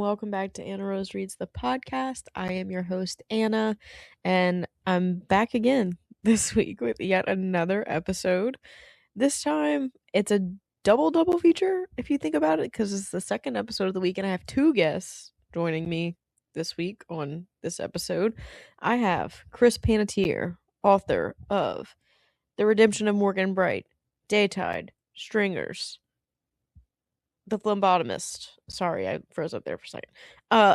welcome back to Anna Rose Reads the podcast. I am your host, Anna, and I'm back again this week with yet another episode. This time, it's a double feature, if you think about it, because it's the second episode of the week, and I have two guests joining me this week on this episode. I have Chris Panatier, author of The Redemption of Morgan Bright, Daytide, Stringers, The Phlebotomist. Sorry, I froze up there for a second.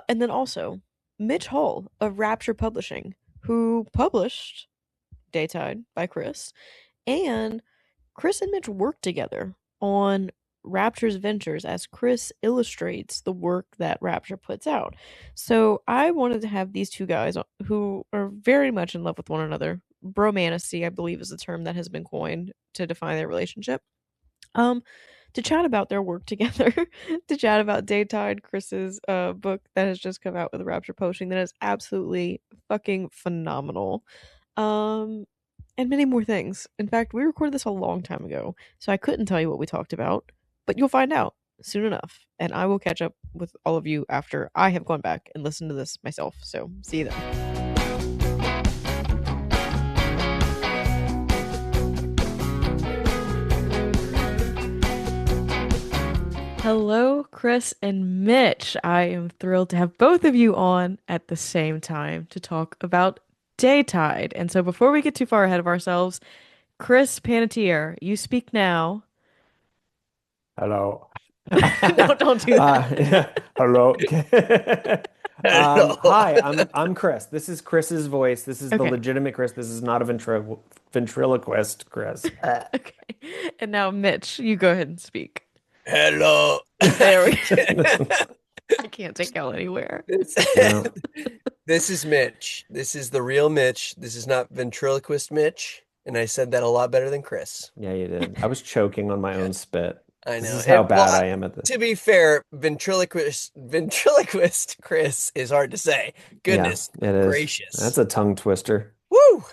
And then also Mitch Hull of Rapture Publishing, who published Daytide by Chris. And Chris and Mitch work together on Rapture's ventures as Chris illustrates the work that Rapture puts out. So I wanted to have these two guys who are very much in love with one another. Bromancy, I believe, is the term that has been coined to define their relationship. To chat about their work together, to chat about Daytide, Chris's book that has just come out with Rapture Publishing that is absolutely fucking phenomenal. And many more things. In fact, we recorded this a long time ago, so I couldn't tell you what we talked about, but you'll find out soon enough. And I will catch up with all of you after I have gone back and listened to this myself. So see you then. Hello, Chris and Mitch. I am thrilled to have both of you on at the same time to talk about Daytide. And so before we get too far ahead of ourselves, Chris Panatier, you speak now. Hello. No, don't do that. Hello. No. Hi, I'm Chris. This is Chris's voice. This is the Okay. legitimate Chris. This is not a ventriloquist Chris. Okay. And now, Mitch, you go ahead and speak. Hello. There we go. I can't take y'all anywhere. No. This is Mitch. This is the real Mitch. This is not ventriloquist Mitch. And I said that a lot better than Chris. Yeah, you did. I was choking on my own spit. I This know. is how And, bad well, I am at this. to be fair, ventriloquist Chris is hard to say. Goodness Yeah, it is. gracious. That's a tongue twister. Woo!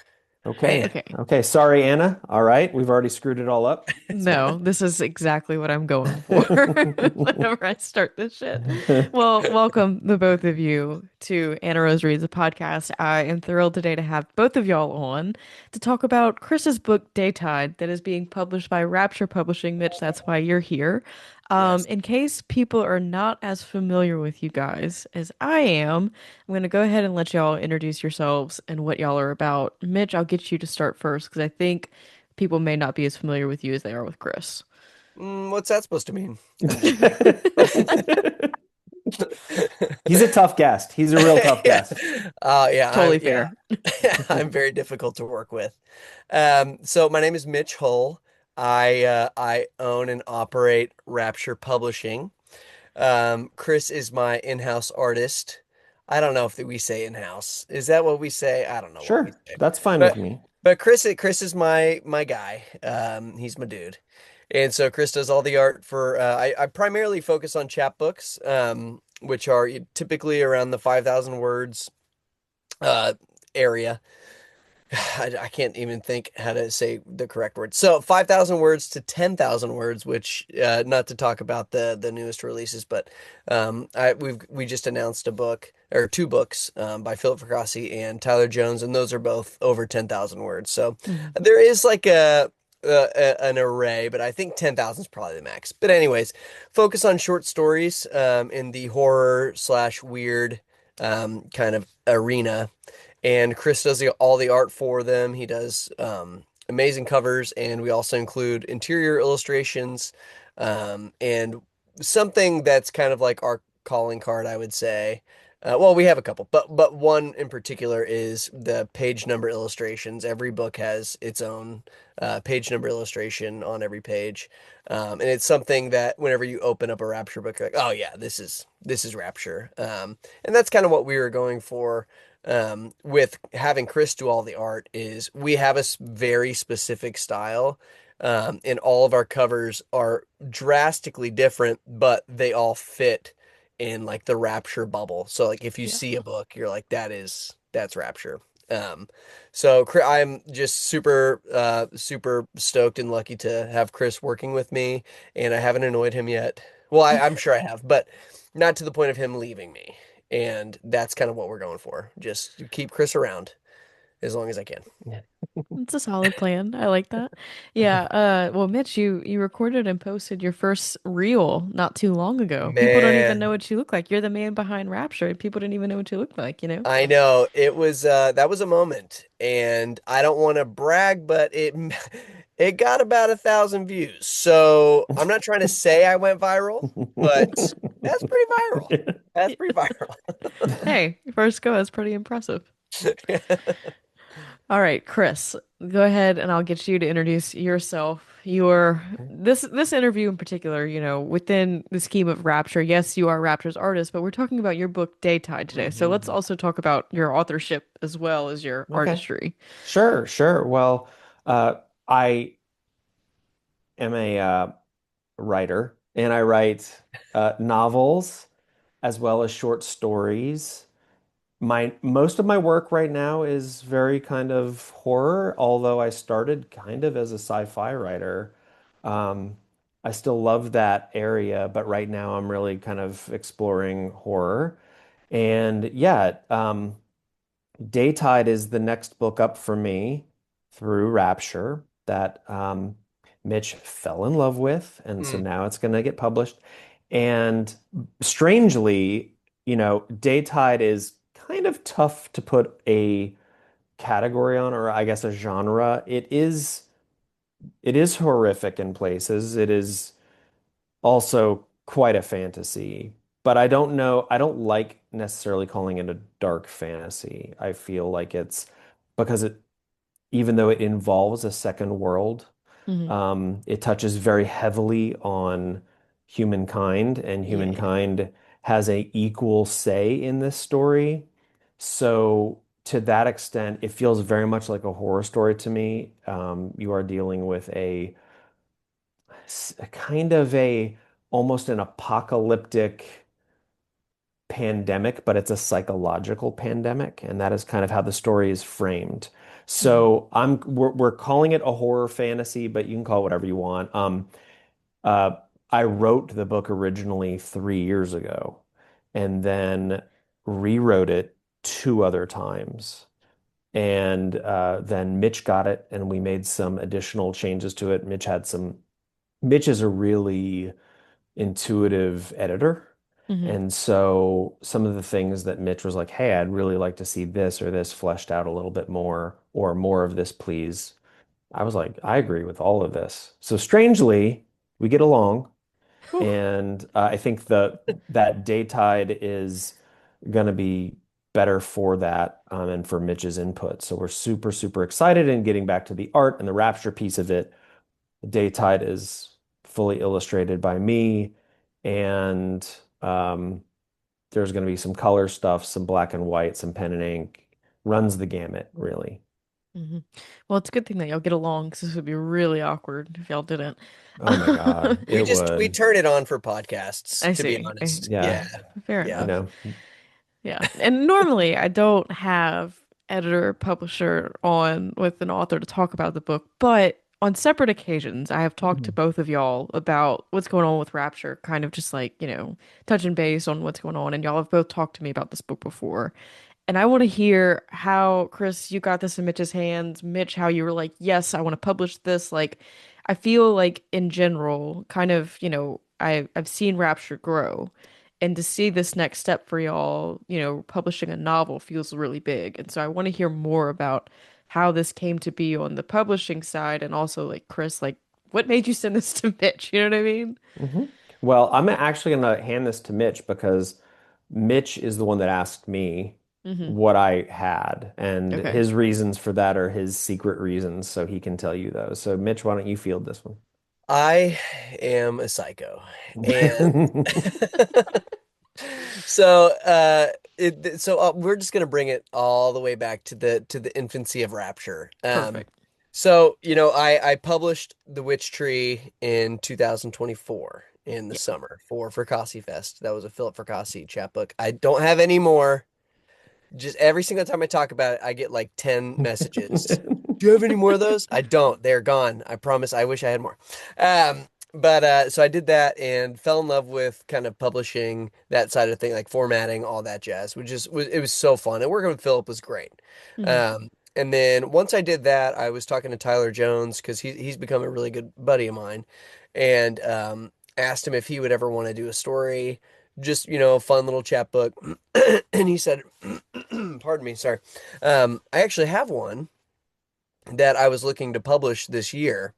Okay. Man. Okay. Okay. Sorry, Anna. All right. We've already screwed it all up. No, this is exactly what I'm going for whenever I start this shit. Well, welcome the both of you to Anna Rose Reads the podcast. I am thrilled today to have both of y'all on to talk about Chris's book Daytide that is being published by Rapture Publishing. Mitch, that's why you're here. Yes. In case people are not as familiar with you guys as I am, I'm going to go ahead and let y'all introduce yourselves and what y'all are about. Mitch, I'll get you to start first because I think people may not be as familiar with you as they are with Chris. What's that supposed to mean? He's a tough guest. He's a real tough guest. Yeah, Totally fair. I'm very difficult to work with. So my name is Mitch Hull. I own and operate Rapture Publishing. Chris is my in-house artist. I don't know if we say in-house. Is that what we say? I don't know what we Sure. say. That's fine But with me. but Chris is my guy. He's my dude. And so Chris does all the art for I primarily focus on chapbooks, which are typically around the 5,000 words area. I can't even think how to say the correct word. So 5,000 words to 10,000 words, which not to talk about the newest releases, but we just announced a book or two books by Philip Fracassi and Tyler Jones, and those are both over 10,000 words. So there is like an array, but I think 10,000 is probably the max. But anyways, focus on short stories in the horror / weird kind of arena. And Chris does all the art for them. He does amazing covers, and we also include interior illustrations, and something that's kind of like our calling card, I would say. Well, we have a couple, but one in particular is the page number illustrations. Every book has its own page number illustration on every page, and it's something that whenever you open up a Rapture book, you're like, oh yeah, this is Rapture, and that's kind of what we were going for. With having Chris do all the art is we have a very specific style, and all of our covers are drastically different, but they all fit in like the Rapture bubble. So like if you Yeah. see a book, you're like, that's Rapture. So I'm just super stoked and lucky to have Chris working with me, and I haven't annoyed him yet. Well, I'm sure I have, but not to the point of him leaving me. And that's kind of what we're going for. Just keep Chris around as long as I can. It's a solid plan. I like that. Yeah, well, Mitch, you recorded and posted your first reel not too long ago. People don't even know Man, what you look like. You're the man behind Rapture, and people didn't even know what you look like, you know? I know it was that was a moment, and I don't want to brag, but it got about 1,000 views. So I'm not trying to say I went viral, but that's pretty viral. That's pretty viral. Hey, first go, that's pretty impressive. All right, Chris, go ahead and I'll get you to introduce yourself. Your this interview in particular, within the scheme of Rapture, yes, you are Rapture's artist, but we're talking about your book Daytide today. So let's Mhm. also talk about your authorship as well as your Okay. artistry. Sure, sure. Well, I am a writer, and I write novels as well as short stories. My most of my work right now is very kind of horror, although I started kind of as a sci-fi writer. Um, I still love that area, but right now I'm really kind of exploring horror. And yeah, Daytide is the next book up for me through Rapture that Mitch fell in love with, and so Mm, now it's going to get published. And strangely, Daytide is kind of tough to put a category on, or I guess a genre. It is horrific in places. It is also quite a fantasy, but I don't know. I don't like necessarily calling it a dark fantasy. I feel like it's because even though it involves a second world, Hmm. it touches very heavily on humankind, and Yeah, yeah. humankind has a equal say in this story. So to that extent, it feels very much like a horror story to me. You are dealing with a kind of a almost an apocalyptic pandemic, but it's a psychological pandemic, and that is kind of how the story is framed. Hmm. So we're calling it a horror fantasy, but you can call it whatever you want. Uh, I wrote the book originally 3 years ago, and then rewrote it two other times. And then Mitch got it, and we made some additional changes to it. Mitch is a really intuitive editor. Hmm. And so some of the things that Mitch was like, hey, I'd really like to see this or this fleshed out a little bit more, or more of this, please. I was like, I agree with all of this. So strangely, we get along. Whew. And I think that Daytide is going to be better for that, and for Mitch's input. So we're super, super excited, and getting back to the art and the rapture piece of it. Daytide is fully illustrated by me, and there's going to be some color stuff, some black and white, some pen and ink. Runs the gamut, really. Hmm. Well, it's a good thing that y'all get along because this would be really awkward if y'all didn't. Oh my God, we it just we would. turn it on for podcasts, I to be see. honest. Yeah, Yeah. Fair Yeah. enough. Yeah. And normally I don't have editor publisher on with an author to talk about the book, but on separate occasions I have talked to both of y'all about what's going on with Rapture, kind of just like, touching base on what's going on, and y'all have both talked to me about this book before. And I want to hear how, Chris, you got this in Mitch's hands. Mitch, how you were like, yes, I want to publish this. Like, I feel like in general, kind of, I've seen Rapture grow. And to see this next step for y'all, publishing a novel feels really big. And so I want to hear more about how this came to be on the publishing side, and also like Chris, like what made you send this to Mitch? You know what I mean? hmm Well, I'm actually going to hand this to Mitch because Mitch is the one that asked me Hmm. what I had, and Okay. his reasons for that are his secret reasons, so he can tell you those. So, Mitch, why don't you field this one? I am a psycho. And so we're just gonna bring it all the way back to the infancy of Rapture. Perfect. So I published The Witch Tree in 2024 in the Yeah. summer for Fracassi Fest. That was a Philip Fracassi chapbook. I don't have any more. Just every single time I talk about it, I get like 10 messages. Do you have any more of those? I don't. They're gone. I promise. I wish I had more. But so I did that and fell in love with kind of publishing that side of thing, like formatting, all that jazz, which is it was so fun. And working with Philip was great. Hmm. And then once I did that, I was talking to Tyler Jones because he's become a really good buddy of mine, and asked him if he would ever want to do a story, just a fun little chapbook. And he said, "Pardon me, sorry. I actually have one that I was looking to publish this year."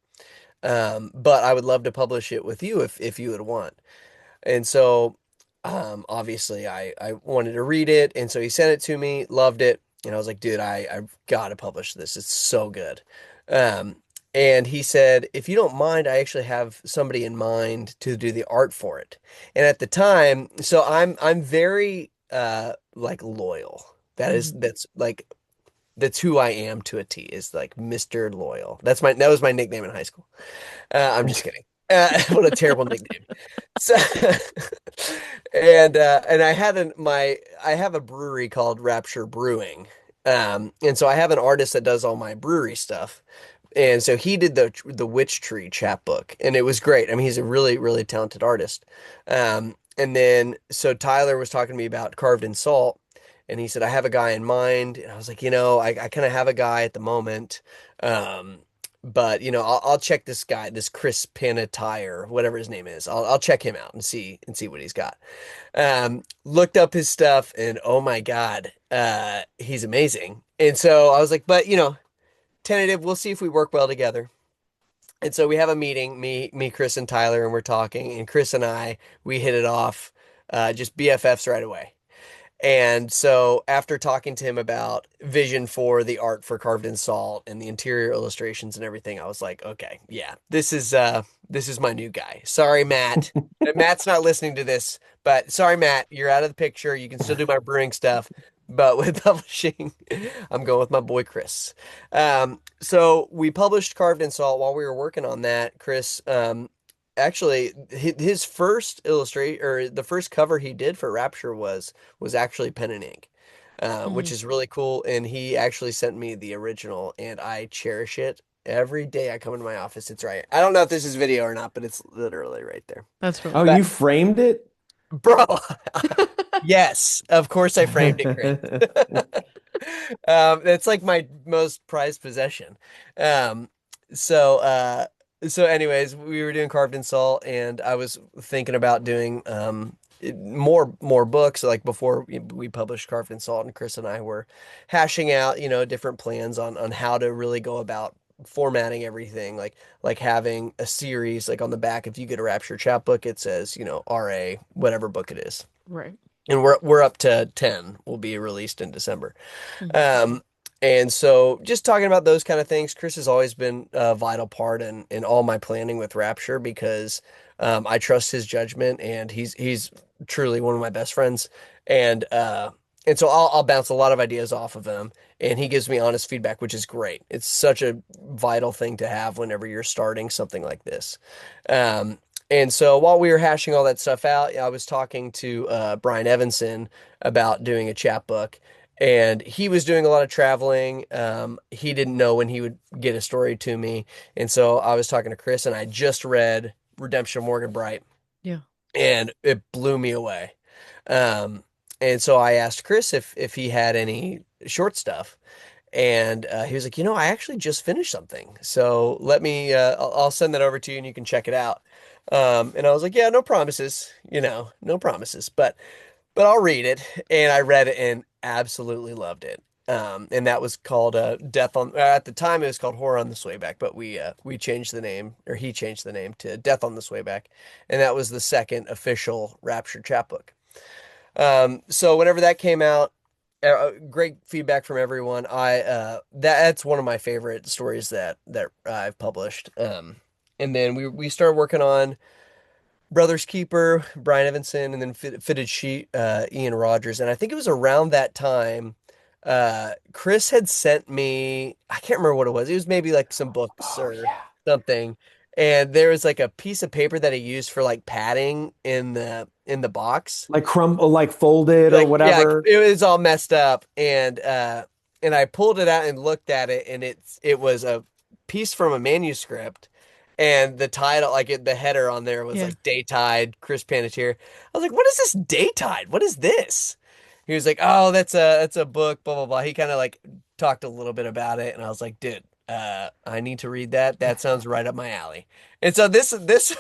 But I would love to publish it with you if you would want. And so, obviously I wanted to read it. And so he sent it to me, loved it. And I was like, dude, I've got to publish this. It's so good. Um, and he said, if you don't mind, I actually have somebody in mind to do the art for it. And at the time, so I'm very, like loyal. Hmm. That's who I am to a T, is like Mr. Loyal. That was my nickname in high school. I'm just kidding. What a terrible nickname. So, and I have a brewery called Rapture Brewing. And so I have an artist that does all my brewery stuff. And so he did the Witch Tree chapbook, and it was great. I mean, he's a really, really talented artist. And then so Tyler was talking to me about Carved in Salt, and he said, I have a guy in mind. And I was like, I kind of have a guy at the moment. Um, but I'll check this guy, this Chris Panatier, whatever his name is. I'll check him out and see what he's got. Looked up his stuff, and oh my God, he's amazing. And so I was like, but tentative, we'll see if we work well together. And so we have a meeting, me, Chris, and Tyler, and we're talking. And Chris and we hit it off, just BFFs right away. And so after talking to him about vision for the art for Carved in Salt and the interior illustrations and everything, I was like, okay, yeah, this is my new guy. Sorry, Matt. Matt's not listening to this, but sorry, Matt, you're out of the picture. You can still do my brewing stuff, but with publishing, I'm going with my boy Chris. So we published Carved in Salt. While we were working on that, Chris, actually his first illustrate or the first cover he did for Rapture was actually pen and ink, which Hmm. is really cool. And he actually sent me the original, and I cherish it. Every day I come into my office, it's right. I don't know if this is video or not, but it's literally right there. That's really Oh, But you cool. framed it? bro, yes, of course I framed it, Chris. It's like my most prized possession. Um, so so anyways, we were doing Carved in Salt, and I was thinking about doing more books like before we published Carved in Salt, and Chris and I were hashing out, different plans on how to really go about formatting everything, like having a series, like on the back if you get a Rapture chapbook it says, RA whatever book it is. Right. And we're up to 10 will be released in December. Hmm. Um, and so just talking about those kind of things, Chris has always been a vital part in all my planning with Rapture because I trust his judgment, and he's truly one of my best friends. And so I'll bounce a lot of ideas off of him, and he gives me honest feedback, which is great. It's such a vital thing to have whenever you're starting something like this. Um, and so while we were hashing all that stuff out, I was talking to Brian Evanson about doing a chapbook, and he was doing a lot of traveling. He didn't know when he would get a story to me. And so I was talking to Chris, and I just read Redemption of Morgan Bright, Yeah. and it blew me away. Um, and so I asked Chris if he had any short stuff. And he was like, I actually just finished something. So I'll send that over to you and you can check it out. And I was like, yeah, no promises, no promises, but I'll read it. And I read it and absolutely loved it. And that was called at the time it was called Horror on the Swayback, but we changed the name, or he changed the name to Death on the Swayback, and that was the second official Rapture chapbook. So whenever that came out, great feedback from everyone. That's one of my favorite stories that I've published. And then we started working on Brothers Keeper, Brian Evanson, and then Fitted Sheet, Ian Rogers. And I think it was around that time, Chris had sent me, I can't remember what it was. It was maybe like some books Oh or yeah. something. And there was like a piece of paper that he used for like padding in the box. Like crumble, like folded or Like, yeah, like, whatever. it was all messed up. And I pulled it out and looked at it, and it was a piece from a manuscript, And the title, the header on there was Yeah. like Daytide, Chris Panatier. I was like, what is this Daytide? What is this? He was like, oh, that's a book, blah blah blah. He kind of like talked a little bit about it, and I was like, dude, I need to read that. That sounds right up my alley. And so this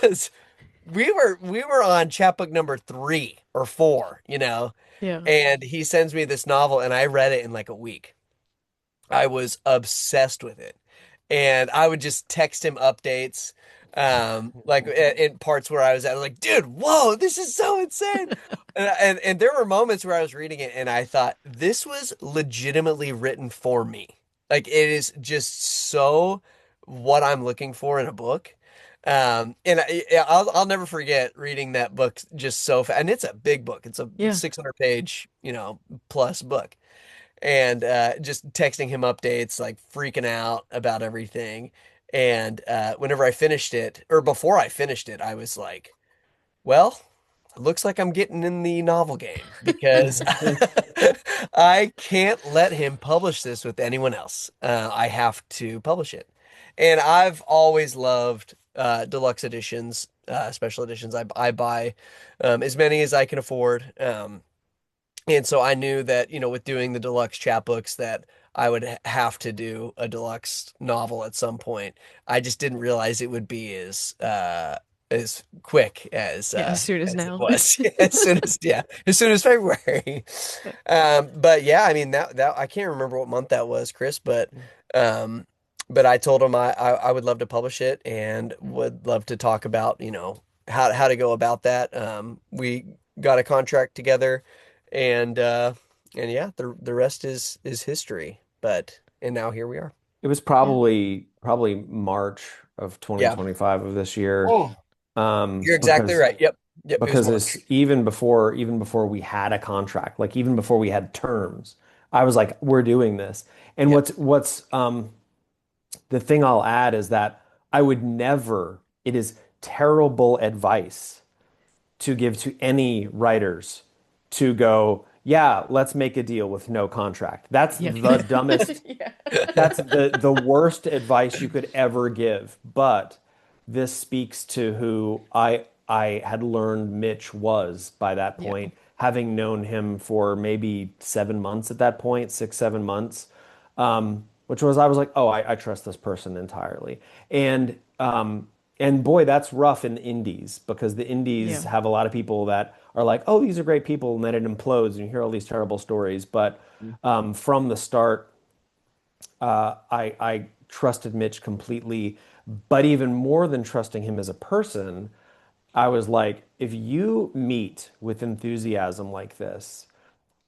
is we were on chapbook number 3 or 4, Yeah. and he sends me this novel, and I read it in like a week. I was obsessed with it. And I would just text him updates, like in parts where I was like, dude, whoa, this is so insane. And there were moments where I was reading it and I thought this was legitimately written for me. Like it is just so what I'm looking for in a book. And I'll never forget reading that book just so fast. And it's a big book. It's a Yeah. 600 page, plus book, and just texting him updates, like freaking out about everything. And whenever I finished it, or before I finished it, I was like, well, it looks like I'm getting in the novel game because I can't let him publish this with anyone else. I have to publish it. And I've always loved deluxe editions, special editions. I buy as many as I can afford. And so I knew that, with doing the deluxe chapbooks that I would have to do a deluxe novel at some point. I just didn't realize it would be as quick Yeah, as soon as as it now. was. As soon as February. But yeah, I mean that I can't remember what month that was, Chris, um but I told him I would love to publish it and would love to talk about, how to go about that. We got a contract together, and yeah, the rest is history. And now here we are. It was Yeah. probably March of Yeah. 2025 of this year. Oh, you're exactly Because right. Yep. Yep. It was it's March. even before we had a contract, like even before we had terms, I was like, we're doing this. And Yep. what's the thing I'll add is that I would never, it is terrible advice to give to any writers to go, yeah, let's make a deal with no contract. That's Yeah. the dumbest, Yeah. that's the worst advice you could ever give. But this speaks to who I had learned Mitch was by that Yeah. point, having known him for maybe 7 months at that point, 6, 7 months. Which was I was like, oh, I trust this person entirely. And boy, that's rough in the indies because the indies Yeah. have a lot of people that are like, oh, these are great people, and then it implodes and you hear all these terrible stories. But from the start, I trusted Mitch completely, but even more than trusting him as a person, I was like, if you meet with enthusiasm like this,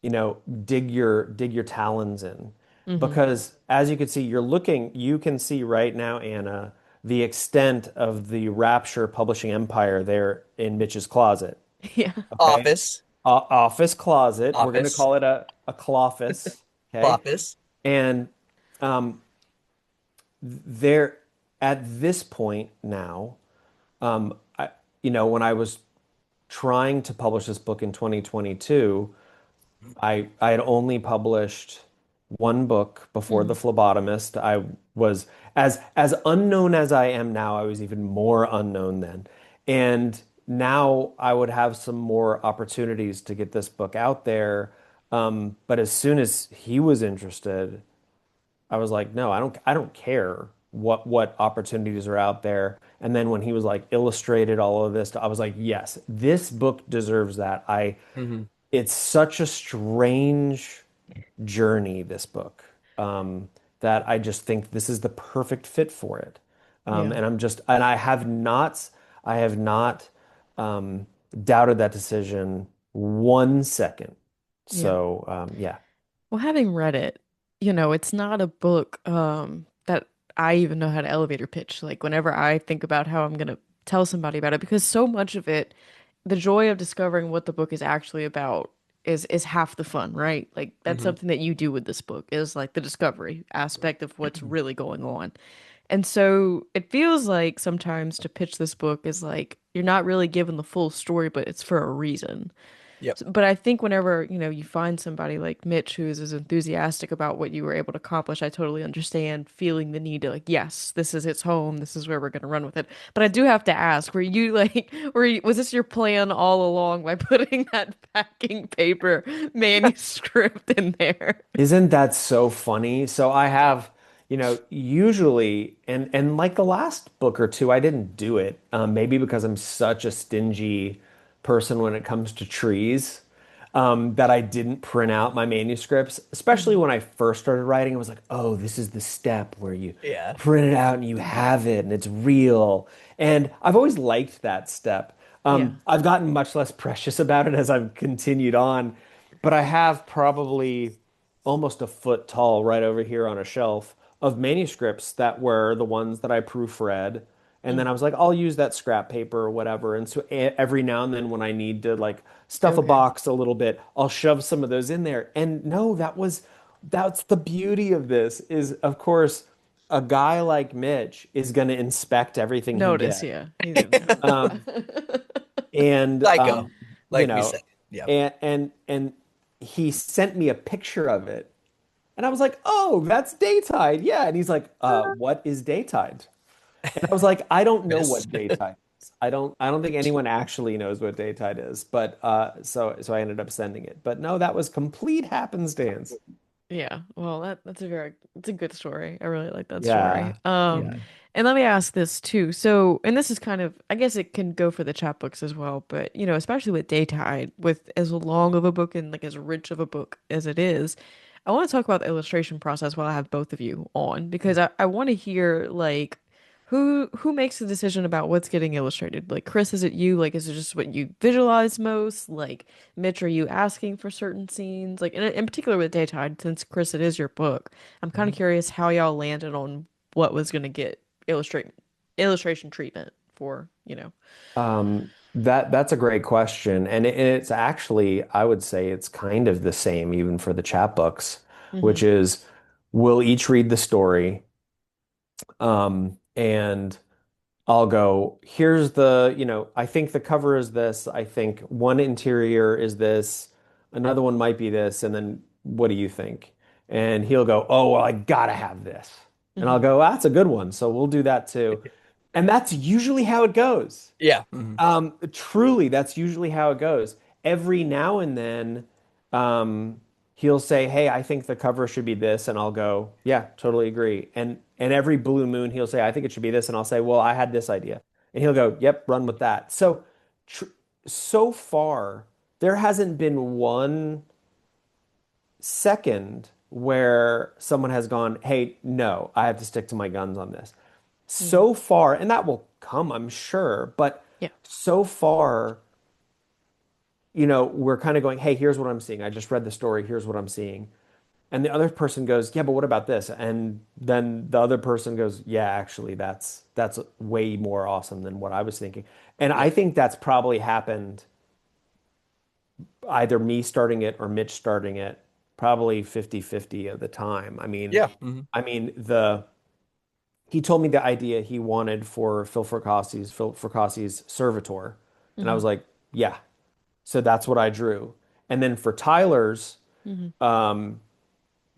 dig your talons in. Hmm. Because as you can see, you can see right now, Anna, the extent of the Rapture publishing empire there in Mitch's closet. Yeah. Okay. Office. Office closet. We're going to Office. call it a cloffice. Okay. Office. And um, there, at this point now, I, when I was trying to publish this book in 2022, I had only published one book before The Hmm. Phlebotomist. I was as unknown as I am now, I was even more unknown then. And now I would have some more opportunities to get this book out there. But as soon as he was interested, I was like, no, I don't care what opportunities are out there. And then when he was like illustrated all of this, I was like, yes, this book deserves that. I Hmm. It's such a strange journey, this book, that I just think this is the perfect fit for it. Yeah. And I have not doubted that decision 1 second. Yeah. So, yeah. Well, having read it, it's not a book that I even know how to elevator pitch. Like whenever I think about how I'm gonna tell somebody about it, because so much of it, the joy of discovering what the book is actually about is half the fun, right? Like that's Hmm. something that you do with this book is like the discovery aspect of what's really going on. And so it feels like sometimes to pitch this book is like you're not really given the full story, but it's for a reason. Yep. But I think whenever, you find somebody like Mitch who is as enthusiastic about what you were able to accomplish, I totally understand feeling the need to like, yes, this is its home. This is where we're going to run with it. But I do have to ask, were you like, was this your plan all along by putting that packing paper manuscript in there? Isn't that so funny? So I have, usually, and like the last book or two, I didn't do it. Maybe because I'm such a stingy person when it comes to trees, that I didn't print out my manuscripts. Especially Hmm. when I first started writing, I was like, oh, this is the step where you Yeah. print it out and you have it and it's real. And I've always liked that step. Yeah. I've gotten much less precious about it as I've continued on, but I have probably almost a foot tall right over here on a shelf of manuscripts that were the ones that I proofread. And then I Hmm. was like, I'll use that scrap paper or whatever. And so every now and then when I need to like stuff a Okay. box a little bit, I'll shove some of those in there. And no, that's the beauty of this is of course a guy like Mitch is going to inspect everything he Notice, gets. yeah. He's gonna notice. Um, and Psycho, you like we know, said. Yeah. and he sent me a picture of it. And I was like, "Oh, that's Daytide." Yeah. And he's like, what is Daytide?" And I was like, "I don't know Miss. what Daytide is. I don't think anyone actually knows what Daytide is." But so I ended up sending it. But no, that was complete happenstance. Yeah, well, it's a good story. I really like that story. Yeah. Yeah. And let me ask this too. So, and this is kind of, I guess it can go for the chapbooks as well, but especially with Daytide, with as long of a book and like as rich of a book as it is, I want to talk about the illustration process while I have both of you on because I want to hear like who makes the decision about what's getting illustrated? Like Chris, is it you? Like, is it just what you visualize most? Like Mitch, are you asking for certain scenes? Like in particular with Daytide, since Chris, it is your book. I'm kind of Mhm. curious how y'all landed on what was gonna get illustration treatment for. That's a great question, and it's actually I would say it's kind of the same even for the chapbooks, which Hmm. is we'll each read the story, and I'll go, here's I think the cover is this, I think one interior is this, another one might be this, and then what do you think? And he'll go, oh, well, I gotta have this, and I'll Hmm. go, that's a good one, so we'll do that too, and that's usually how it goes. Yeah. Mhm. Truly, that's usually how it goes. Every now and then, um, he'll say, "Hey, I think the cover should be this," and I'll go, "Yeah, totally agree." And every blue moon, he'll say, "I think it should be this," and I'll say, "Well, I had this idea," and he'll go, "Yep, run with that." So, tr so far, there hasn't been one second where someone has gone, "Hey, no, I have to stick to my guns on this." Hmm. So far, and that will come, I'm sure, but Yeah. so far, we're kind of going, hey, here's what I'm seeing. I just read the story. Here's what I'm seeing. And the other person goes, yeah, but what about this? And then the other person goes, yeah, actually, that's way more awesome than what I was thinking. And I Yeah. think that's probably happened either me starting it or Mitch starting it, probably 50-50 of the time. I mean, Yeah. Mhm. I mean the he told me the idea he wanted for Phil Fracasse's Servitor, and I Hmm. was like, yeah. So that's what I drew. And then for Tyler's, Hmm. um,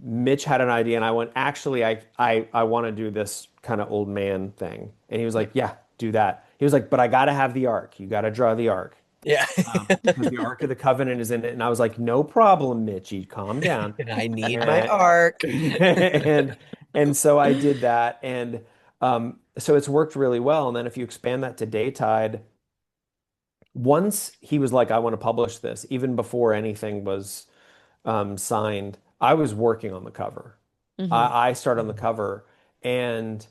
Mitch had an idea, and I went, actually, I want to do this kind of old man thing. And he was Yeah. like, yeah, do that. He was like, but I got to have the arc. You got to draw the arc Yeah. because the Ark of the Covenant is in it. And I was like, no problem, Mitchy, calm down. And I need my And arc. and and so I did that, and so it's worked really well. And then if you expand that to Daytide, once he was like, I want to publish this, even before anything was signed, I was working on the cover. Hmm. I started on the Mhm. cover, and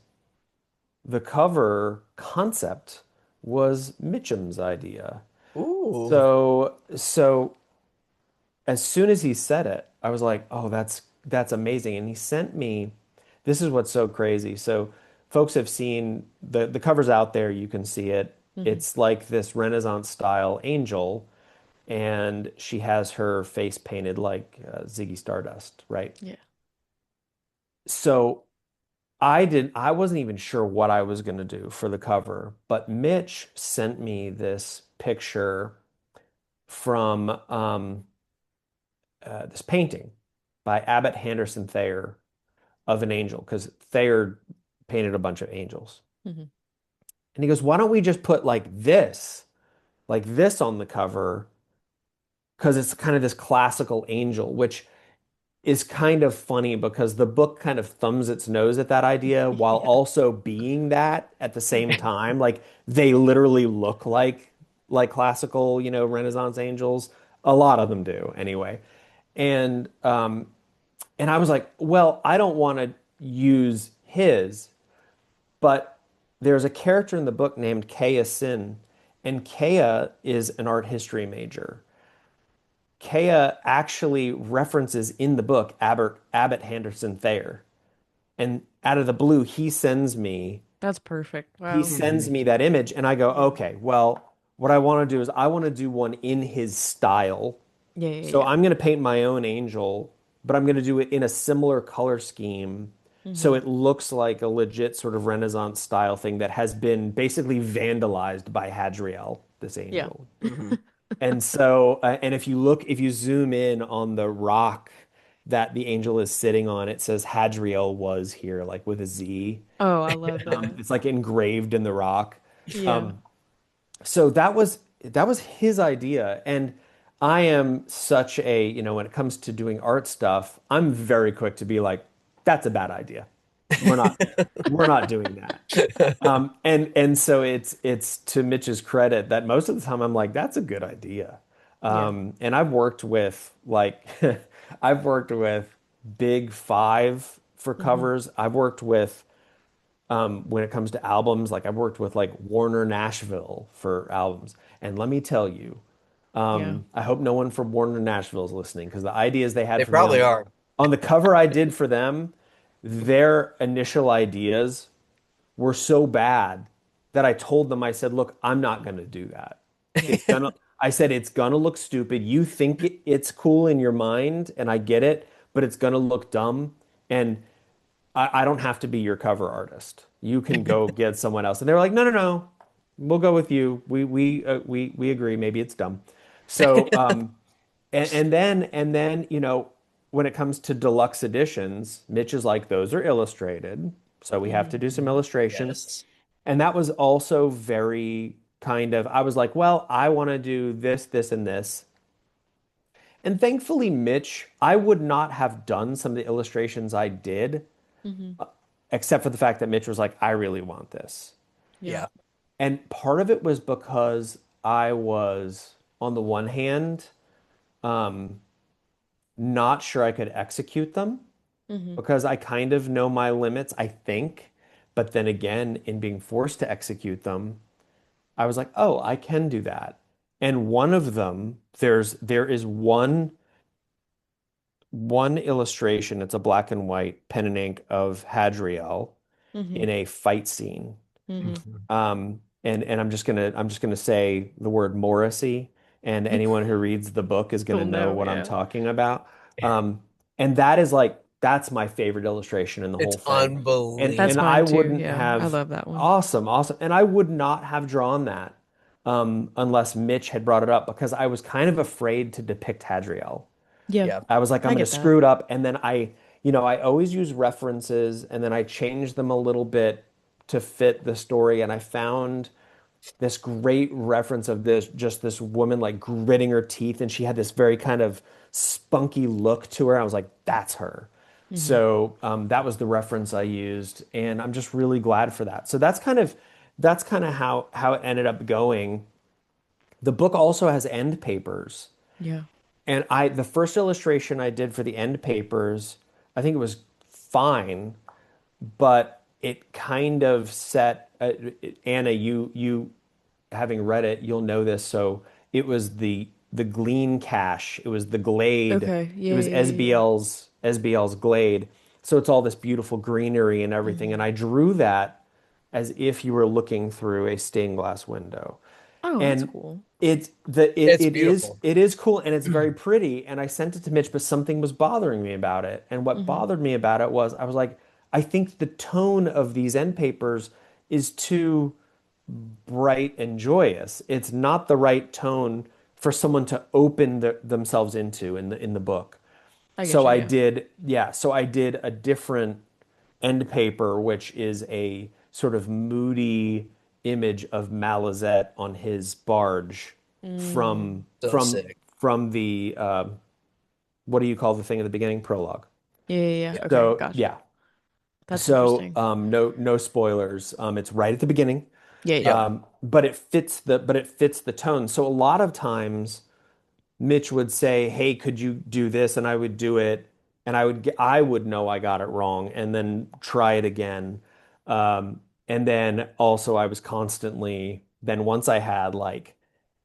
the cover concept was Mitchum's idea. Ooh. So as soon as he said it, I was like, "Oh, that's amazing." And he sent me, this is what's so crazy. So folks have seen the cover's out there, you can see it. Hmm. It's like this Renaissance style angel, and she has her face painted like Ziggy Stardust, right? Yeah. So I wasn't even sure what I was going to do for the cover, but Mitch sent me this picture from this painting by Abbot Henderson Thayer of an angel, because Thayer painted a bunch of angels. Mhm. And he goes, why don't we just put like this on the cover? Because it's kind of this classical angel, which is kind of funny because the book kind of thumbs its nose at that idea while Yeah. also being that at the same time. Like they literally look like classical, Renaissance angels. A lot of them do anyway. And and I was like, well, I don't want to use his, but there's a character in the book named Kea Sin, and Kea is an art history major. Kea actually references in the book Abbott Henderson Thayer. And out of the blue, That's perfect. he Wow. sends me that image, and I go, Yeah. okay, well, what I want to do is I want to do one in his style. Yeah, yeah, So yeah. I'm going to paint my own angel, but I'm going to do it in a similar color scheme. So Hmm. it looks like a legit sort of Renaissance style thing that has been basically vandalized by Hadriel, this Yeah. angel. Hmm. And so, and if you zoom in on the rock that the angel is sitting on, it says Hadriel was here, like with a Z. Oh, I love that. It's like engraved in the rock. Yeah. Um, so that was his idea, and I am such a, when it comes to doing art stuff, I'm very quick to be like, that's a bad idea. We're not we're not doing that. And so it's to Mitch's credit that most of the time I'm like, that's a good idea. Yeah. And I've worked with like I've worked with Big Five for Hmm. covers. I've worked with when it comes to albums, like I've worked with like Warner Nashville for albums. And let me tell you, Yeah. I hope no one from Warner Nashville is listening because the ideas they had They for me probably are. on the cover I did for them, their initial ideas were so bad that I told them, I said, look, I'm not going to do that. I said, it's going to look stupid. You think it's cool in your mind, and I get it, but it's going to look dumb. And I don't have to be your cover artist. You can go get someone else. And they were like, no, no, no, we'll go with you. We agree. Maybe it's dumb. So, and then, when it comes to deluxe editions, Mitch is like, those are illustrated. So we have to do some Hmm. illustration. Yes. And that was also very kind of, I was like, well, I want to do this, this, and this. And thankfully, Mitch, I would not have done some of the illustrations I did, Hmm. except for the fact that Mitch was like, I really want this. Yeah. Yeah. And part of it was because I was, on the one hand, um, not sure I could execute them Hmm. because I kind of know my limits, I think. But then again, in being forced to execute them, I was like, oh, I can do that. And one of them, there is one illustration. It's a black and white pen and ink of Hadriel Hmm. in a fight scene. Hmm. And I'm just gonna say the word Morrissey, and anyone who reads the book is gonna You'll know know. what I'm Yeah. talking about. And that is like that's my favorite illustration in the It's whole thing. And That's and I mine too. wouldn't Yeah. I have love that one. awesome, awesome, and I would not have drawn that unless Mitch had brought it up because I was kind of afraid to depict Hadriel. Yeah. Yeah. I was like, I'm I going to get that. screw it up. And then I always use references and then I change them a little bit to fit the story. And I found this great reference of just this woman like gritting her teeth. And she had this very kind of spunky look to her. I was like, that's her. Hmm. So that was the reference I used. And I'm just really glad for that. So that's kind of how it ended up going. The book also has end papers. Yeah. And the first illustration I did for the end papers, I think it was fine, but it kind of set Anna, you having read it, you'll know this. So it was the Glean cache. It was the glade. Okay. It Yeah. was Yeah. Yeah. SBL's glade. So it's all this beautiful greenery and Yeah. everything. And I drew that as if you were looking through a stained glass window. Oh, that's And cool. It's beautiful. it is cool and it's very pretty. And I sent it to Mitch, but something was bothering me about it. And what Hmm. bothered me about it was I was like, I think the tone of these end papers is too bright and joyous. It's not the right tone for someone to open themselves into in the book. I get So you. I Yeah. did, yeah, so I did a different end paper, which is a sort of moody image of Malizette on his barge Mm. from So sick. the what do you call the thing at the beginning? Prologue. Yeah, yeah, yeah. Yeah. Okay, So gotcha. yeah, That's so interesting. no spoilers. It's right at the beginning, Yeah, yeah. Yep. but it fits the tone. So a lot of times Mitch would say, "Hey, could you do this?" And I would do it, and I would know I got it wrong, and then try it again. And then also I was constantly then once I had like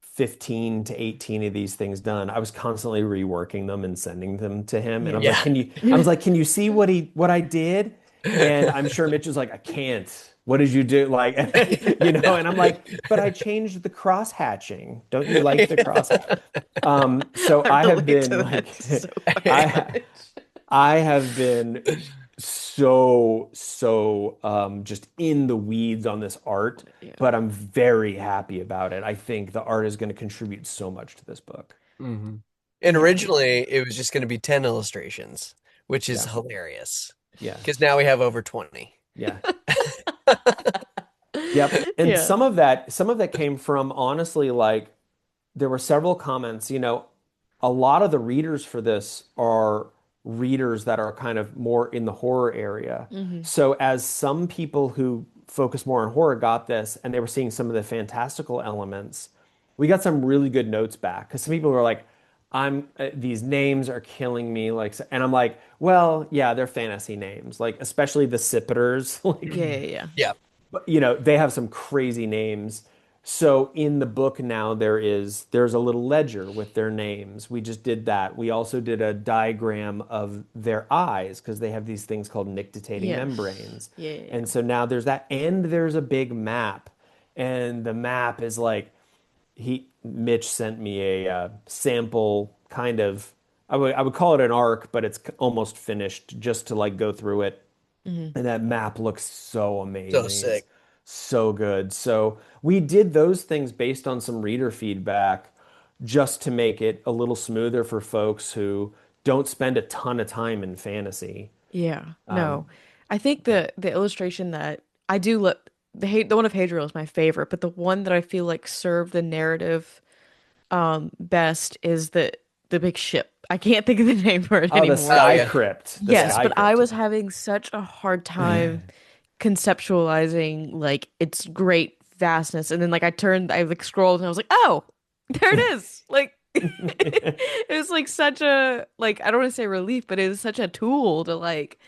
15 to 18 of these things done, I was constantly reworking them and sending them to him. And I was like, Yeah. Yeah. "Can you?" I was like, "Can you see what I did?" And I'm sure Mitch was like, "I can't. What did you do?" Like, No. and I'm like, "But I changed the cross hatching. Don't you like the cross?" So I I have relate been to like, that so fucking I much. I have been so just in the weeds on this art, Yeah. but I'm very happy about it. I think the art is going to contribute so much to this book. hmm And Yeah. originally it was just going to be 10 illustrations, which is Yeah, hilarious yeah, because now we have over 20. yeah. Yep. And Yeah. some of that came from honestly, like there were several comments, a lot of the readers for this are readers that are kind of more in the horror area. Hmm. So as some people who focus more on horror got this and they were seeing some of the fantastical elements, we got some really good notes back because some people were like, these names are killing me like and I'm like, well, yeah, they're fantasy names, like especially the Sipiters, like Yeah, yeah, yeah. Yeah. but, they have some crazy names. So in the book now there's a little ledger with their names. We just did that. We also did a diagram of their eyes because they have these things called nictitating Yes. membranes. Yeah, yeah, And yeah. so now there's that and there's a big map. And the map is like Mitch sent me a sample kind of I would call it an arc, but it's almost finished just to like go through it Hmm. and that map looks so So amazing. It's sick. so good. So we did those things based on some reader feedback just to make it a little smoother for folks who don't spend a ton of time in fantasy. Yeah. No. Um, I think the illustration that I do look the one of Hadriel is my favorite, but the one that I feel like served the narrative best is the big ship. I can't think of the name for it oh, the anymore. Oh Sky yeah. Crypt. The Yeah. Yes, Sky but I Crypt, was having such a hard time yeah. conceptualizing like its great vastness, and then like I like scrolled and I was like, oh, there it is. Like it was like such a like I don't want to say relief, but it was such a tool to like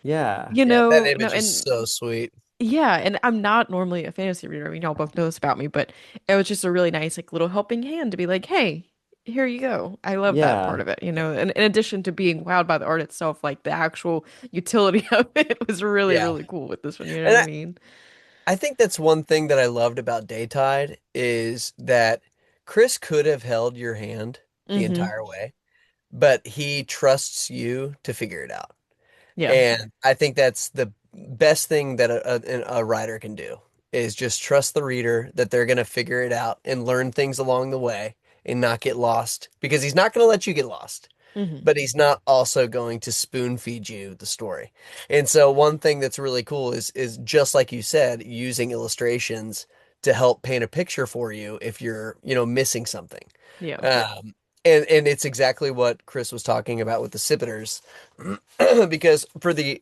Yeah. Yeah. That no, image is and so sweet. yeah, and I'm not normally a fantasy reader. I mean, y'all both know this about me, but it was just a really nice, like, little helping hand to be like, hey, here you go. I love that part Yeah. of it, And in addition to being wowed by the art itself, like the actual utility of it was really, Yeah. really cool with this one. You know And what I mean? I think that's one thing that I loved about Daytide is that Chris could have held your hand the Mm-hmm. entire way, but he trusts you to figure it out. Yeah. And I think that's the best thing that a writer can do is just trust the reader that they're going to figure it out and learn things along the way and not get lost because he's not going to let you get lost, Mm-hmm. but he's not also going to spoon feed you the story. And so one thing that's really cool is just like you said, using illustrations to help paint a picture for you if you're, missing something. Yeah. Um, and it's exactly what Chris was talking about with the Sipiters, because for the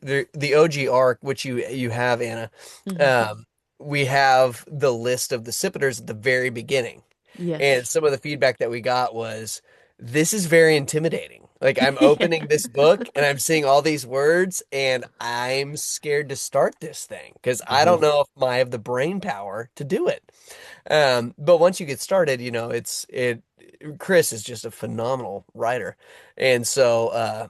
OG arc, which you have, Anna, Mm-hmm. um, we have the list of the Sipiters at the very beginning. And Yes. some of the feedback that we got was, this is very intimidating. Like I'm Yeah. opening this book and I'm seeing all these words and I'm scared to start this thing because I don't Mhm. know if I have the brain power to do it. But once you get started, Chris is just a phenomenal writer. And so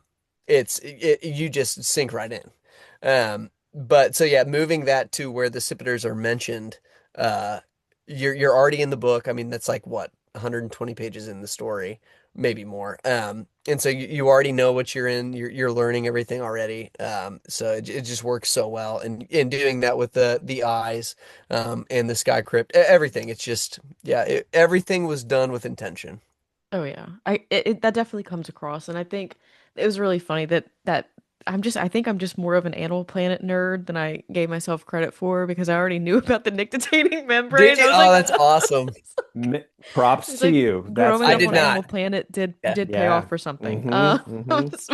you just sink right in. But so yeah, moving that to where the Sipiters are mentioned, uh, you're already in the book. I mean, that's like what 120 pages in the story, maybe more. And so you already know what you're in. You're learning everything already. So it just works so well. And in doing that with the eyes, and the sky crypt, everything. It's just yeah, everything was done with intention. Oh yeah, that definitely comes across, and I think it was really funny that I think I'm just more of an Animal Planet nerd than I gave myself credit for because I already knew about the nictitating Did membrane. I you? was Oh, like, that's awesome. Props it's to like you. That's growing I up did on yeah. not. Animal Planet Yeah. did pay off Yeah. for something. Mm-hmm.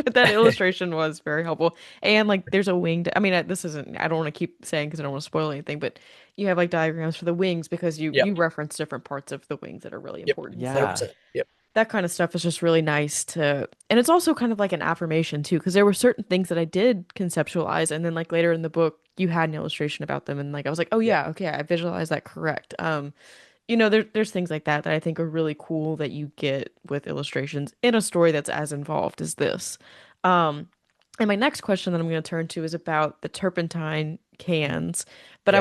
But that illustration was very helpful, and like there's a winged. I mean, this isn't. I don't want to keep saying because I don't want to spoil anything, but you have like diagrams for the wings because Yep. you reference different parts of the wings that are really Yep. important. So. Yeah. 100%. Yep. That kind of stuff is just really nice to, and it's also kind of like an affirmation too, because there were certain things that I did conceptualize, and then like later in the book, you had an illustration about them, and like I was like, oh Yep. yeah, okay, I visualized that correct. There's things like that that I think are really cool that you get with illustrations in a story that's as involved as this. Um, and my next question that I'm going to turn to is about the turpentine cans, but Yeah.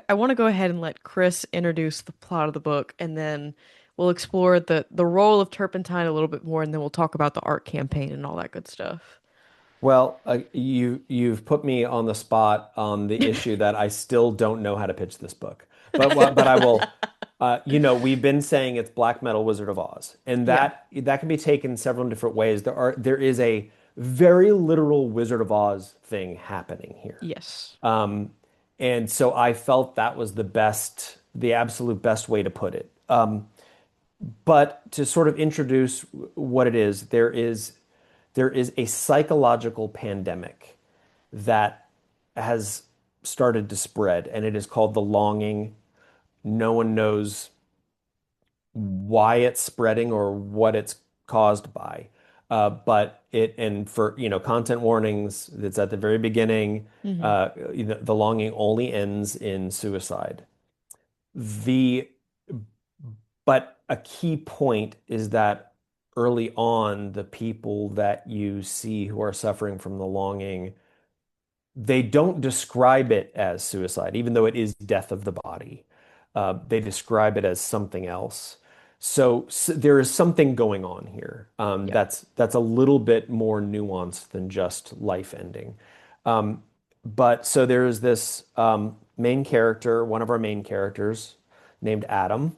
I want to go ahead and let Chris introduce the plot of the book, and then we'll explore the role of turpentine a little bit more, and then we'll talk about the art campaign and all that good stuff. Well, you've put me on the spot on the issue that I still don't know how to pitch this book. But I will. We've been saying it's Black Metal Wizard of Oz, and Yeah. that can be taken several different ways. There is a very literal Wizard of Oz thing happening here. Yes. Um, and so I felt that was the absolute best way to put it. But to sort of introduce what it is, there is a psychological pandemic that has started to spread, and it is called the longing. No one knows why it's spreading or what it's caused by. But and for, content warnings, it's at the very beginning. Hmm. The longing only ends in suicide. The But a key point is that early on, the people that you see who are suffering from the longing, they don't describe it as suicide, even though it is death of the body. They describe it as something else. So there is something going on here, Yeah. that's a little bit more nuanced than just life ending. But so there is this main character, one of our main characters, named Adam,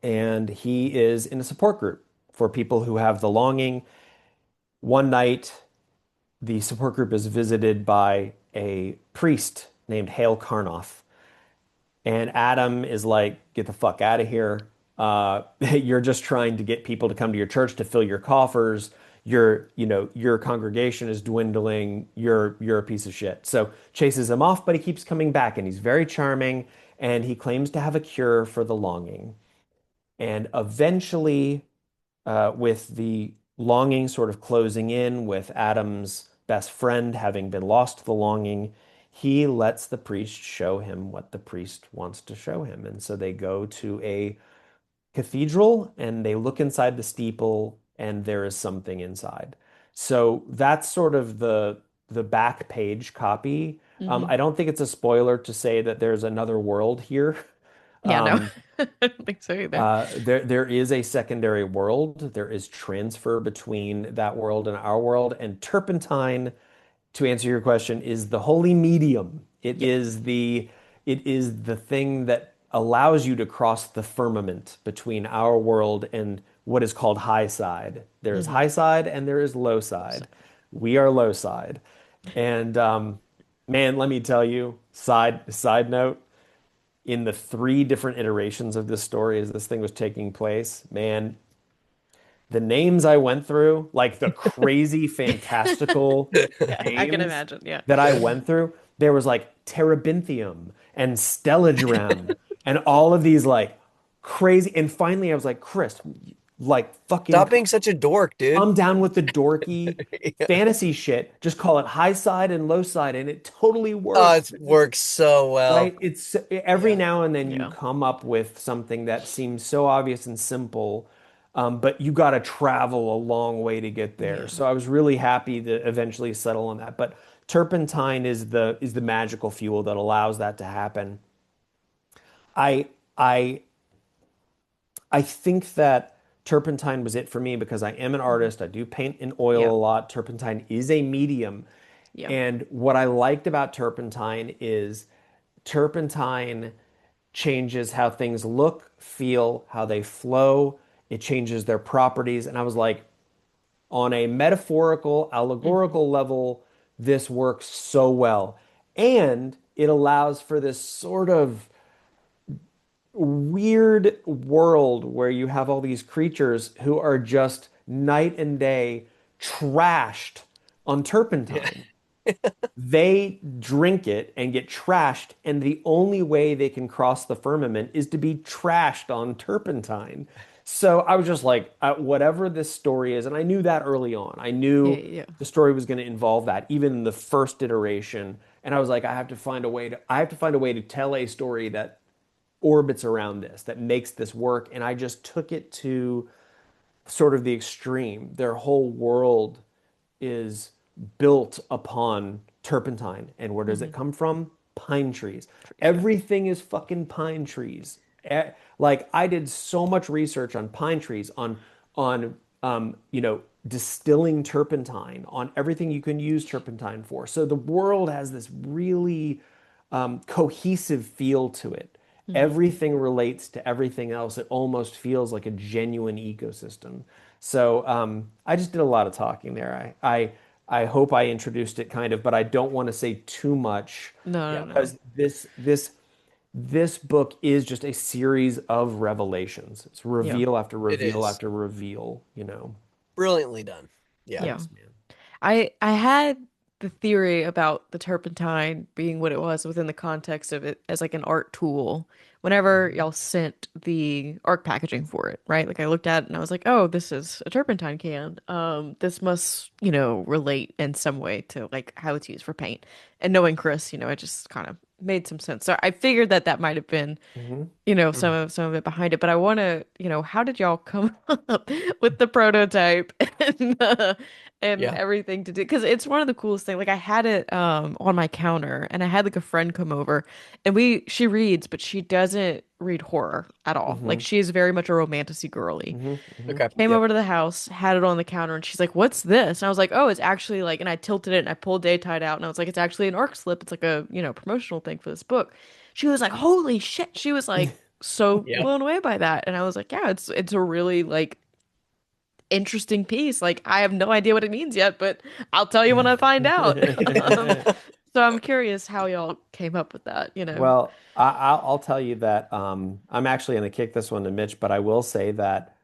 and he is in a support group for people who have the longing. One night, the support group is visited by a priest named Hale Karnoff. And Adam is like, get the fuck out of here. You're just trying to get people to come to your church to fill your coffers. Your congregation is dwindling. You're a piece of shit. So chases him off, but he keeps coming back and he's very charming and he claims to have a cure for the longing. And eventually, with the longing sort of closing in, with Adam's best friend having been lost to the longing, he lets the priest show him what the priest wants to show him. And so they go to a cathedral and they look inside the steeple, and there is something inside. So that's sort of the back page copy. Hmm. I don't think it's a spoiler to say that there's another world here. Yeah, no. Um, I don't think so either. there is a secondary world. There is transfer between that world and our world. And turpentine, to answer your question, is the holy medium. Yep. It is the thing that allows you to cross the firmament between our world and what is called high side. There is Hmm. high side and there is low So, side. We are low side. And man, let me tell you, side note, in the three different iterations of this story as this thing was taking place, man, the names I went through, like the crazy, fantastical yeah, I can names imagine. Yeah. that I went through, there was like Terebinthium and Stellagram and all of these like crazy. And finally, I was like, Chris, like fucking Stop being such a dork, dude. calm down with the dorky Yeah. fantasy shit. Just call it high side and low side, and it totally Oh, works. it works so well. Right? It's every Yeah. now and then you Yeah. come up with something that seems so obvious and simple, but you got to travel a long way to get there. Yeah. So I was really happy to eventually settle on that. But turpentine is the magical fuel that allows that to happen. I I I think that turpentine was it for me because I am an Hmm. artist. I do paint in oil Yeah. a lot. Turpentine is a medium. Yeah. And what I liked about turpentine is turpentine changes how things look, feel, how they flow. it changes their properties. And I was like, on a metaphorical, Hmm. allegorical level, this works so well. And it allows for this sort of weird world where you have all these creatures who are just night and day trashed on Yeah. turpentine. They drink it and get trashed, and the only way they can cross the firmament is to be trashed on turpentine. So I was just like, whatever this story is, and I knew that early on. I Yeah, knew yeah, the story was going to involve that, even in the first iteration. And I was like, I have to find a way to tell a story that orbits around this, that makes this work. And I just took it to sort of the extreme. Their whole world is built upon turpentine. And where does hmm it come from? Pine trees. yeah. Everything is fucking pine trees. Like I did so much research on pine trees, on distilling turpentine, on everything you can use turpentine for. So the world has this really cohesive feel to it. Hmm. Everything relates to everything else. It almost feels like a genuine ecosystem. So I just did a lot of talking there. I hope I introduced it kind of, but I don't want to say too much No, Yeah. no, no. because this book is just a series of revelations. It's Yeah, reveal after It reveal is after reveal, you know. brilliantly done. Yeah. yeah. Thanks, man. I had the theory about the turpentine being what it was within the context of it as like an art tool. Whenever Mhm. y'all sent the art packaging for it, right? Like I looked at it and I was like, "Oh, this is a turpentine can. This must, relate in some way to like how it's used for paint." And knowing Chris, it just kind of made some sense. So I figured that that might have been Mhm. some Mhm. of it behind it. But I want to, how did y'all come up with the prototype and Yeah. everything to do? Because it's one of the coolest things. Like I had it on my counter, and I had like a friend come over, and she reads, but she doesn't read horror at all. Like Mhm. she's very much a romantasy girly. Mhm. Mhm. Okay. Came Yep. over to the house, had it on the counter, and she's like, "What's this?" And I was like, "Oh, it's actually like," and I tilted it and I pulled Daytide out, and I was like, "It's actually an arc slip. It's like a, promotional thing for this book." She was like, "Holy shit." She was like so Yep. blown away by that. And I was like, "Yeah, it's a really like interesting piece. Like I have no idea what it means yet, but I'll tell you when I find out." Um, so I'm curious how y'all came up with that. Well, I'll tell you that I'm actually going to kick this one to Mitch, but I will say that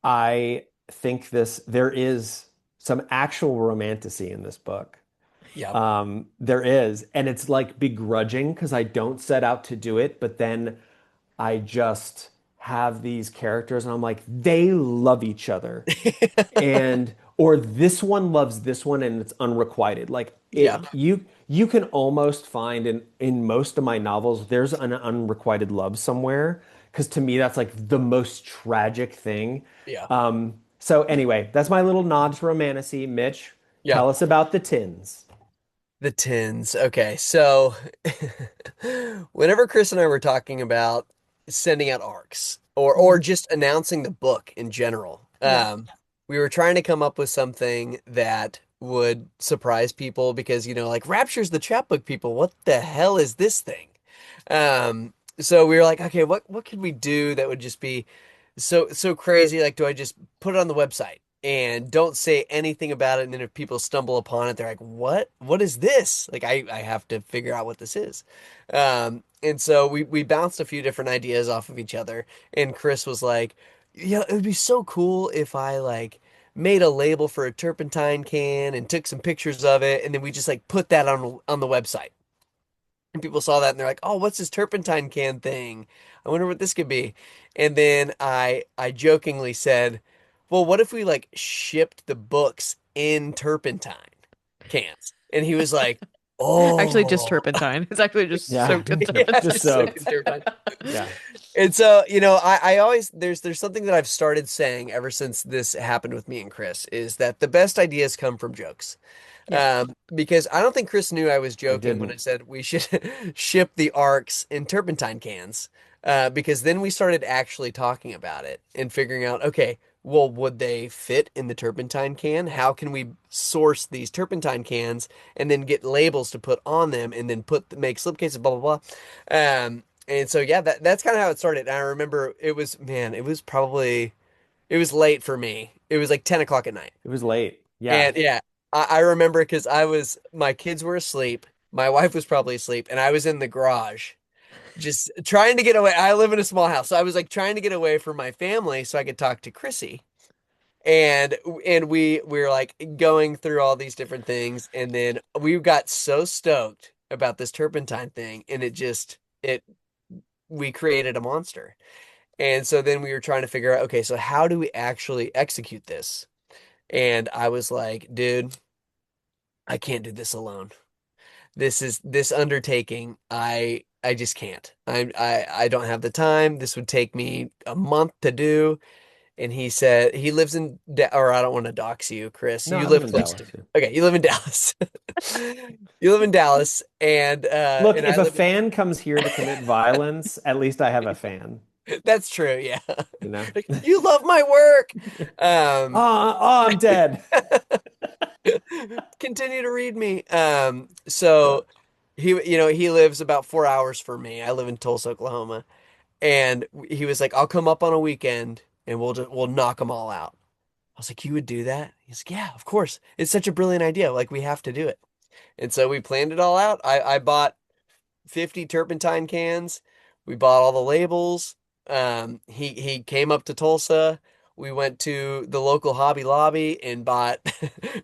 I think there is some actual romantasy in this book. Yep. There is, and it's like begrudging because I don't set out to do it, but then I just have these characters and I'm like, they love each other. And or this one loves this one and it's unrequited. Like Yeah. you can almost find in most of my novels there's an unrequited love somewhere because to me that's like the most tragic thing. Yeah. So anyway, that's my little nod to romantasy. Mitch, Yeah. tell us about the tins. The tins. Okay. So whenever Chris and I were talking about sending out arcs or Mhm. just announcing the book in general, Yeah. we were trying to come up with something that would surprise people because, like Rapture's the chapbook people. What the hell is this thing? So we were like, okay, what could we do that would just be so crazy? Like, do I just put it on the website and don't say anything about it? And then if people stumble upon it, they're like, what is this? Like, I have to figure out what this is. And so we bounced a few different ideas off of each other. And Chris was like, yeah, it would be so cool if I like made a label for a turpentine can and took some pictures of it, and then we just like put that on the website. And people saw that and they're like, "Oh, what's this turpentine can thing? I wonder what this could be." And then I jokingly said, "Well, what if we like shipped the books in turpentine cans?" And he was like, Actually, just "Oh, turpentine. It's actually just Yeah, soaked in yeah, just just soaked in soaked. turpentine." Yeah. And so, I always there's something that I've started saying ever since this happened with me and Chris is that the best ideas come from jokes. Yeah. Because I don't think Chris knew I was I joking when I didn't. said we should ship the arcs in turpentine cans. Because then we started actually talking about it and figuring out, okay, well, would they fit in the turpentine can? How can we source these turpentine cans and then get labels to put on them and then make slipcases, blah blah blah. And so yeah, that's kind of how it started. And I remember it was, man, it was late for me. It was like 10 o'clock at night. It was late. Yeah. And yeah, I remember because my kids were asleep, my wife was probably asleep, and I was in the garage just trying to get away. I live in a small house, so I was like trying to get away from my family so I could talk to Chrissy. And we were like going through all these different things, and then we got so stoked about this turpentine thing, and it we created a monster. And so then we were trying to figure out, okay, so how do we actually execute this? And I was like, dude, I can't do this alone. This undertaking. I just can't. I don't have the time. This would take me a month to do. And he said he lives in or I don't want to dox you, Chris. No, You I live live in close to Dallas. me. Okay, you live in Dallas. You live in Dallas, Look, and if I a live in. fan comes here to commit violence, at least I have a fan, That's true, yeah. you know? Like, you love my work. Um, Oh, I'm dead. continue to read me. So he lives about 4 hours from me. I live in Tulsa, Oklahoma, and he was like, "I'll come up on a weekend and we'll knock them all out." I was like, "You would do that?" He's like, "Yeah, of course. It's such a brilliant idea. Like we have to do it." And so we planned it all out. I bought 50 turpentine cans. We bought all the labels. He came up to Tulsa. We went to the local Hobby Lobby and bought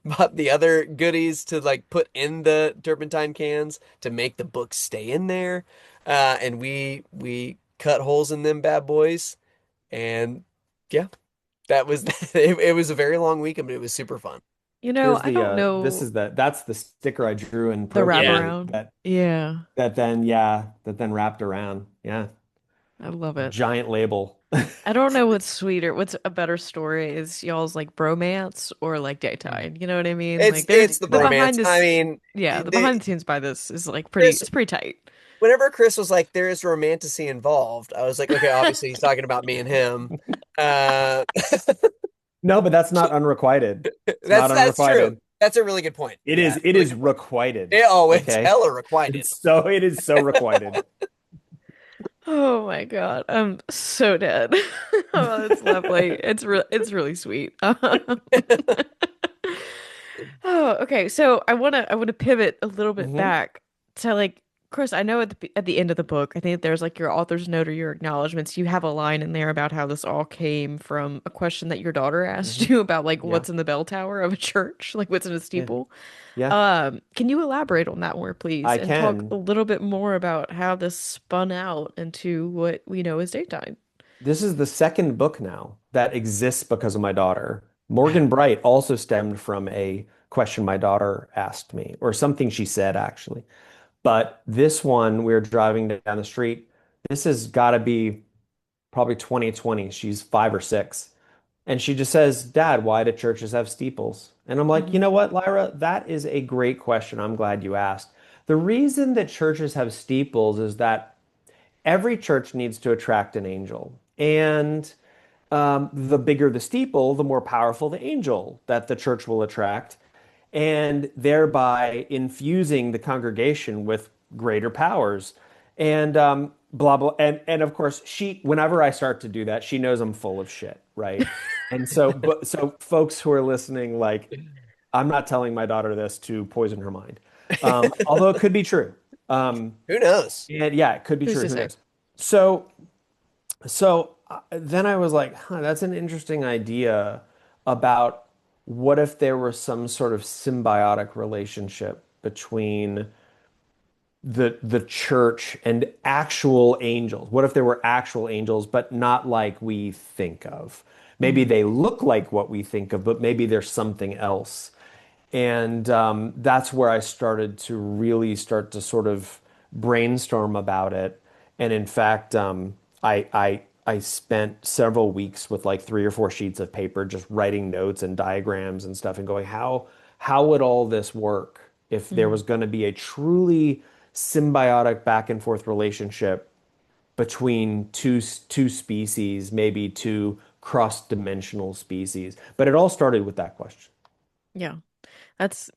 bought the other goodies to like put in the turpentine cans to make the books stay in there. And we cut holes in them bad boys. And yeah, that was it was a very long weekend, but it was super fun. Here's I don't this know is that's the sticker I drew in the Yeah. Procreate wraparound. Yeah, that then wrapped around. Yeah. I love it. Giant label. I don't know what's sweeter, what's a better story is y'all's like bromance or like Daytide. You know what I mean? Like It's the the bromance. behind I this, mean, yeah, the behind the scenes by this is like Chris, it's pretty tight. whenever Chris was like, there is romantasy involved, I was like, okay, obviously he's talking about me and him. Uh, No, but that's not unrequited. It's not that's true. unrequited. That's a really good point. Yeah, It really is good point. requited. It's Okay. hella requited. It is so requited. Oh my God, I'm so dead. Oh, that's lovely. It's really sweet. Oh, okay. So I wanna pivot a little bit Hmm. back to like Chris. I know at the end of the book, I think there's like your author's note or your acknowledgments. You have a line in there about how this all came from a question that your daughter asked Hmm. you about like Yeah. what's in the bell tower of a church, like what's in a Yeah. steeple. Yeah. Can you elaborate on that more, please, I and talk a can. little bit more about how this spun out into what we know as Daytime? This is the second book now that exists because of my daughter. Morgan Bright also stemmed from a question my daughter asked me, or something she said, actually. But this one, we were driving down the street. This has got to be probably 2020. She's 5 or 6. And she just says, Dad, why do churches have steeples? And I'm like, you Hmm. know what, Lyra? That is a great question. I'm glad you asked. The reason that churches have steeples is that every church needs to attract an angel. And the bigger the steeple, the more powerful the angel that the church will attract, and thereby infusing the congregation with greater powers. And blah blah. And of course, whenever I start to do that, she knows I'm full of shit, right? And so, but so folks who are listening, like, I'm not telling my daughter this to poison her mind, although it could be true. Who knows? And yeah, it could be Who's true. to Who say? knows? So then I was like, huh, that's an interesting idea about what if there was some sort of symbiotic relationship between the church and actual angels? What if there were actual angels, but not like we think of? Maybe Hmm. they look like what we think of, but maybe there's something else. And that's where I started to really start to sort of brainstorm about it. And in fact, I spent several weeks with like 3 or 4 sheets of paper, just writing notes and diagrams and stuff, and going, how would all this work if there Hmm. was going to be a truly symbiotic back and forth relationship between two species, maybe two cross-dimensional species? But it all started with that question. Yeah. That's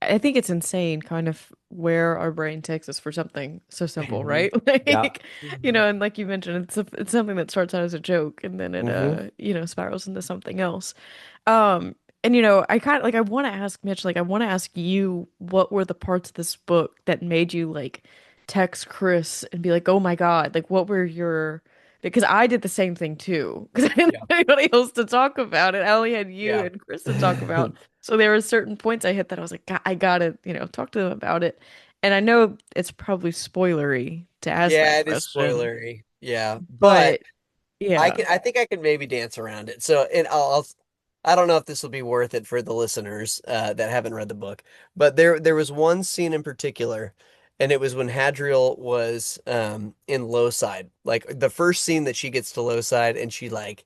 I think it's insane kind of where our brain takes us for something so simple, Mhm. right? Yeah. Like, Mhm. and like you mentioned, it's something that starts out as a joke and then it Hmm. spirals into something else. And I kind of like I want to ask Mitch, like I want to ask you what were the parts of this book that made you like text Chris and be like, "Oh my God," like what were your because I did the same thing too because I didn't Yeah. have anybody else to talk about it. I only had you Yeah. and Chris to talk about. So there were certain points I hit that I was like, I gotta, talk to them about it. And I know it's probably spoilery to ask Yeah, that it is question, spoilery. Yeah. But but yeah. I think I can maybe dance around it. So, and I don't know if this will be worth it for the listeners that haven't read the book, but there was one scene in particular, and it was when Hadriel was in Lowside, like the first scene that she gets to Lowside, and she like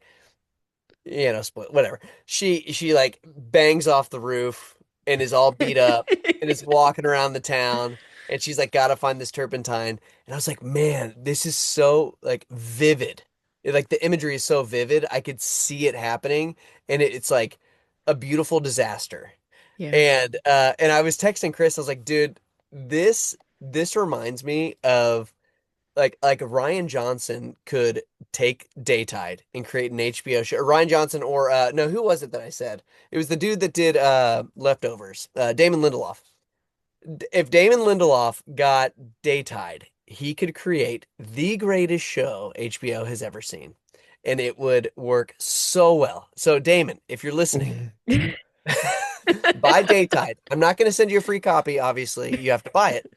split whatever. She like bangs off the roof and is all beat up and is walking around the town and she's like gotta find this turpentine. And I was like, man, this is so like vivid. Like the imagery is so vivid. I could see it happening and it's like a beautiful disaster. Yeah. And I was texting Chris, I was like, dude, this reminds me of like Ryan Johnson could take Daytide and create an HBO show. Or Ryan Johnson or no, who was it that I said? It was the dude that did Leftovers, Damon Lindelof. If Damon Lindelof got Daytide, he could create the greatest show HBO has ever seen. And it would work so well. So Damon, if you're listening, buy Daytide. I'm not going to send you a free copy, obviously. You have to buy it.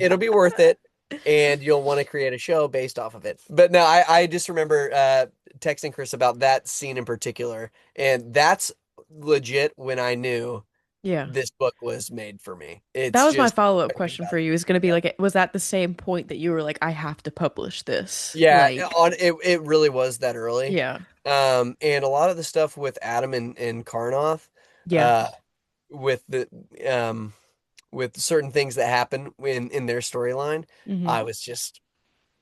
It'll be worth it, and you'll want to create a show based off of it. But no, I just remember texting Chris about that scene in particular, and that's legit when I knew Yeah. this book was made for me. That It's was my just follow-up everything question about for it. you is going to be Yeah. like, was that the same point that you were like, I have to publish this? Yeah, Like, on it really was that early. yeah. And a lot of the stuff with Adam and Karnoth, Yeah. uh, with the um with certain things that happen in their storyline, Hmm. I was just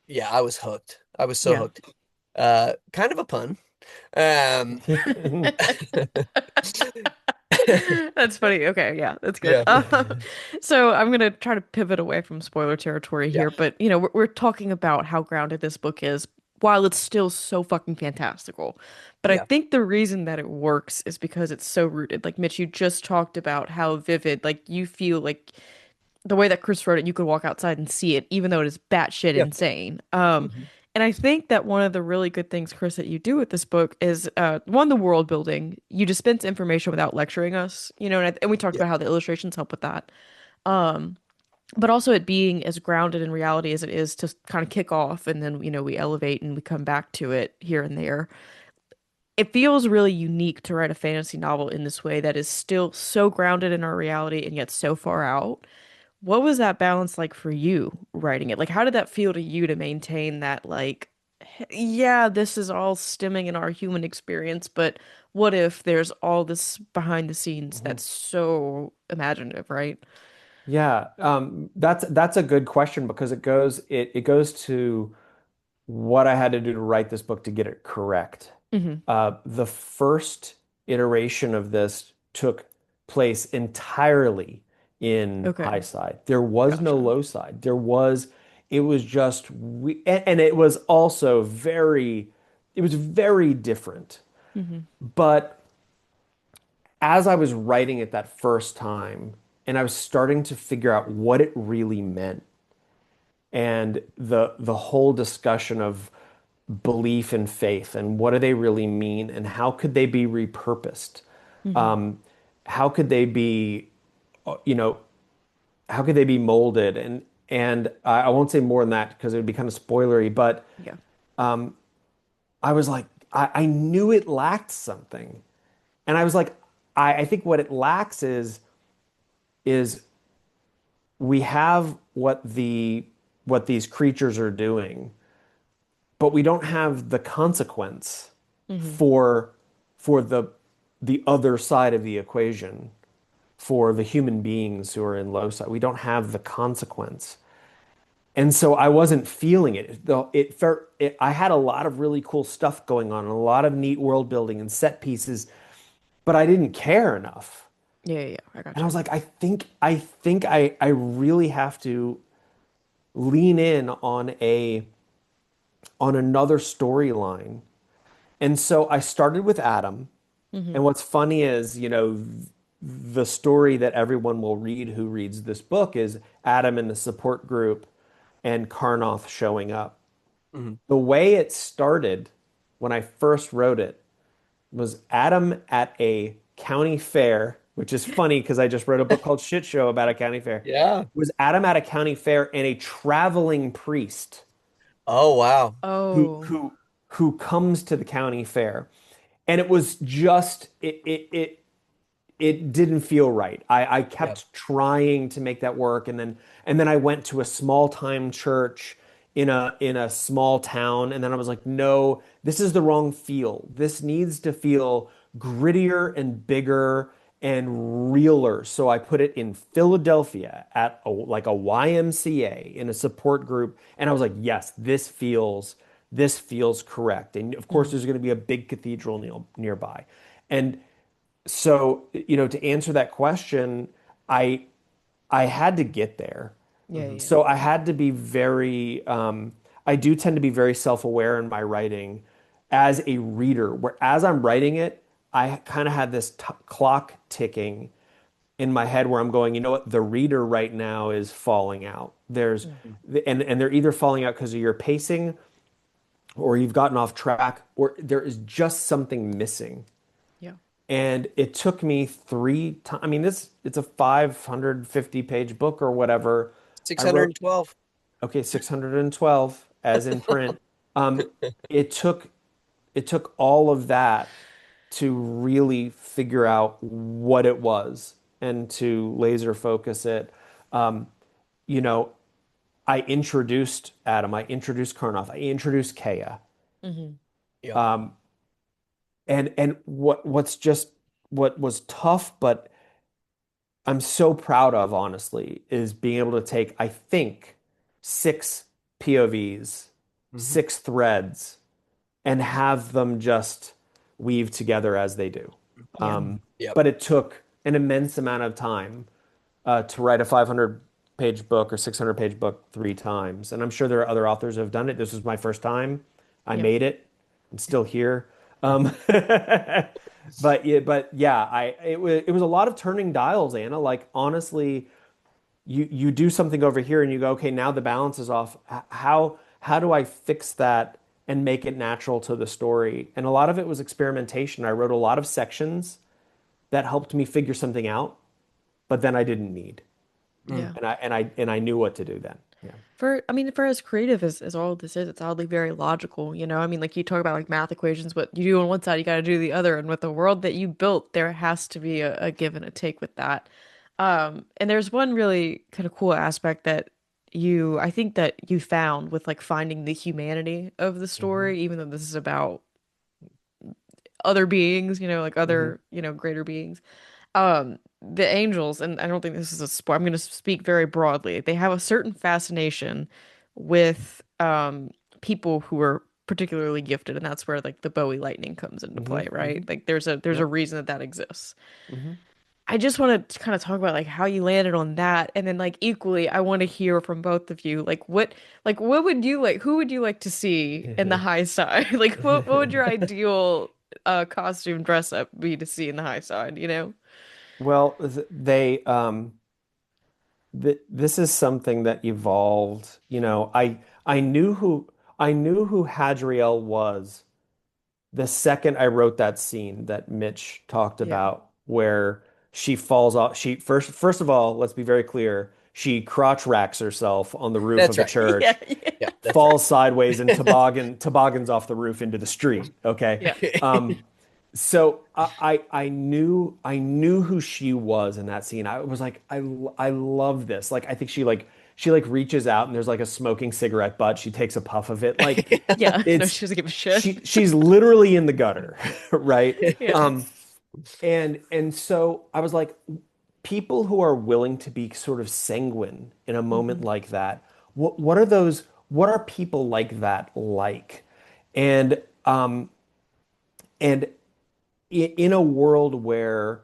yeah, I was hooked. I was so Yeah. hooked. Kind of a pun. Um That's funny. Okay, yeah, that's good. yeah, So I'm gonna try to pivot away from spoiler territory yeah, here, but we're talking about how grounded this book is, while it's still so fucking fantastical. But I yeah, think the reason that it works is because it's so rooted. Like Mitch, you just talked about how vivid, like you feel like the way that Chris wrote it, you could walk outside and see it, even though it is batshit yeah. insane. Mhm. And I think that one of the really good things, Chris, that you do with this book is one, the world building. You dispense information without lecturing us, and we talked Yeah, about how the illustrations help with that. But also it being as grounded in reality as it is to kind of kick off, and then we elevate and we come back to it here and there. It feels really unique to write a fantasy novel in this way that is still so grounded in our reality and yet so far out. What was that balance like for you writing it? Like, how did that feel to you to maintain that, like, yeah, this is all stemming in our human experience, but what if there's all this behind the scenes Mhm. that's so imaginative, right? Yeah, that's a good question because it goes to what I had to do to write this book to get it correct. Hmm. The first iteration of this took place entirely in high Okay. side. There was no Gotcha. low side. It was just and it was also it was very different. Hmm. But as I was writing it that first time, and I was starting to figure out what it really meant, and the whole discussion of belief and faith and what do they really mean and how could they be repurposed? Hmm. Um, how could they be, you know, how could they be molded? And I won't say more than that because it would be kind of spoilery, but Yeah. I was like, I knew it lacked something. And I was like, I think what it lacks is we have what these creatures are doing, but we don't have the consequence Hmm. for for the other side of the equation for the human beings who are in loci. We don't have the consequence. And so I wasn't feeling it. Though I had a lot of really cool stuff going on, and a lot of neat world building and set pieces, but I didn't care enough. Yeah, yeah, yeah. I And I gotcha. was like, I really have to lean in on another storyline. And so I started with Adam. Mm-hmm. And what's funny is, the story that everyone will read who reads this book is Adam in the support group and Karnoth showing up. Hmm. The way it started when I first wrote it was Adam at a county fair, which is funny because I just wrote a book called Shit Show about a county fair. Yeah. It was Adam at a county fair and a traveling priest Oh, wow. who Oh, who who comes to the county fair. And it was just it didn't feel right. I Yeah. kept trying to make that work, and then I went to a small time church in a small town, and then I was like, no, this is the wrong feel. This needs to feel grittier and bigger and realer. So I put it in Philadelphia at like a YMCA in a support group, and I was like, yes, this feels correct. And of course, hmm, there's going to be a big cathedral nearby. And so, to answer that question, I I had to get there. yeah, Hmm. yeah, So I had to be I do tend to be very self-aware in my writing as a reader, where as I'm writing it, I kind of had this t clock ticking in my head where I'm going, you know what, the reader right now is falling out. mm, And they're either falling out because of your pacing or you've gotten off track or there is just something missing. yeah, And it took me 3 times. I mean, it's a 550-page book or whatever. I wrote, 612. okay, 612 as in print. Um, it took it took all of that to really figure out what it was and to laser focus it. Um, you know, I introduced Adam, I introduced Karnoff, I introduced Kaya. hmm, Yep. Um, and what was tough, but I'm so proud of, honestly, is being able to take, I think, 6 POVs, Hmm. 6 threads, and have them just weave together as they do. yeah, Yep. But it took an immense amount of time to write a 500-page book or 600-page book 3 times. And I'm sure there are other authors who have done it. This was my first time. I yeah, made it. I'm still here. But yeah, it was a lot of turning dials, Anna. Like honestly, you do something over here and you go, okay, now the balance is off. How do I fix that and make it natural to the story? And a lot of it was experimentation. I wrote a lot of sections that helped me figure something out, but then I didn't need. Mm. yeah. And I knew what to do then. Yeah. I mean, for as creative as all of this is, it's oddly very logical, you know? I mean, like you talk about like math equations, what you do on one side, you got to do the other. And with the world that you built, there has to be a give and a take with that. And there's one really kind of cool aspect that I think that you found with like finding the humanity of the Hmm. story, even though this is about other beings, you know, like Hmm. other, greater beings. The angels, and I don't think this is a spoil, I'm going to speak very broadly. They have a certain fascination with people who are particularly gifted, and that's where like the Bowie lightning comes into Hmm. play, right? Hmm. Like there's a Yep. reason that exists. Hmm. I just want to kind of talk about like how you landed on that, and then like equally, I want to hear from both of you. Like what would you like? Who would you like to see in the high side? Like what would your ideal costume dress up be to see in the high side? You know? Well, they th this is something that evolved. I knew who Hadriel was the second I wrote that scene that Mitch talked Yeah. about, where she falls off. She first of all, let's be very clear. She crotch racks herself on the roof That's of a right. Yeah, church, Yeah, that's falls sideways and toboggans off the roof into the street. Okay. yeah, Um, so I knew who she was in that scene. I was like, I love this. Like I think she like reaches out and there's like a smoking cigarette butt. She takes a puff of it. Like right. yeah. No, it's she doesn't give a shit. she's literally in the gutter, right? Yeah. And so I was like, people who are willing to be sort of sanguine in a moment Hmm. like that, what are people like that like? And and in a world where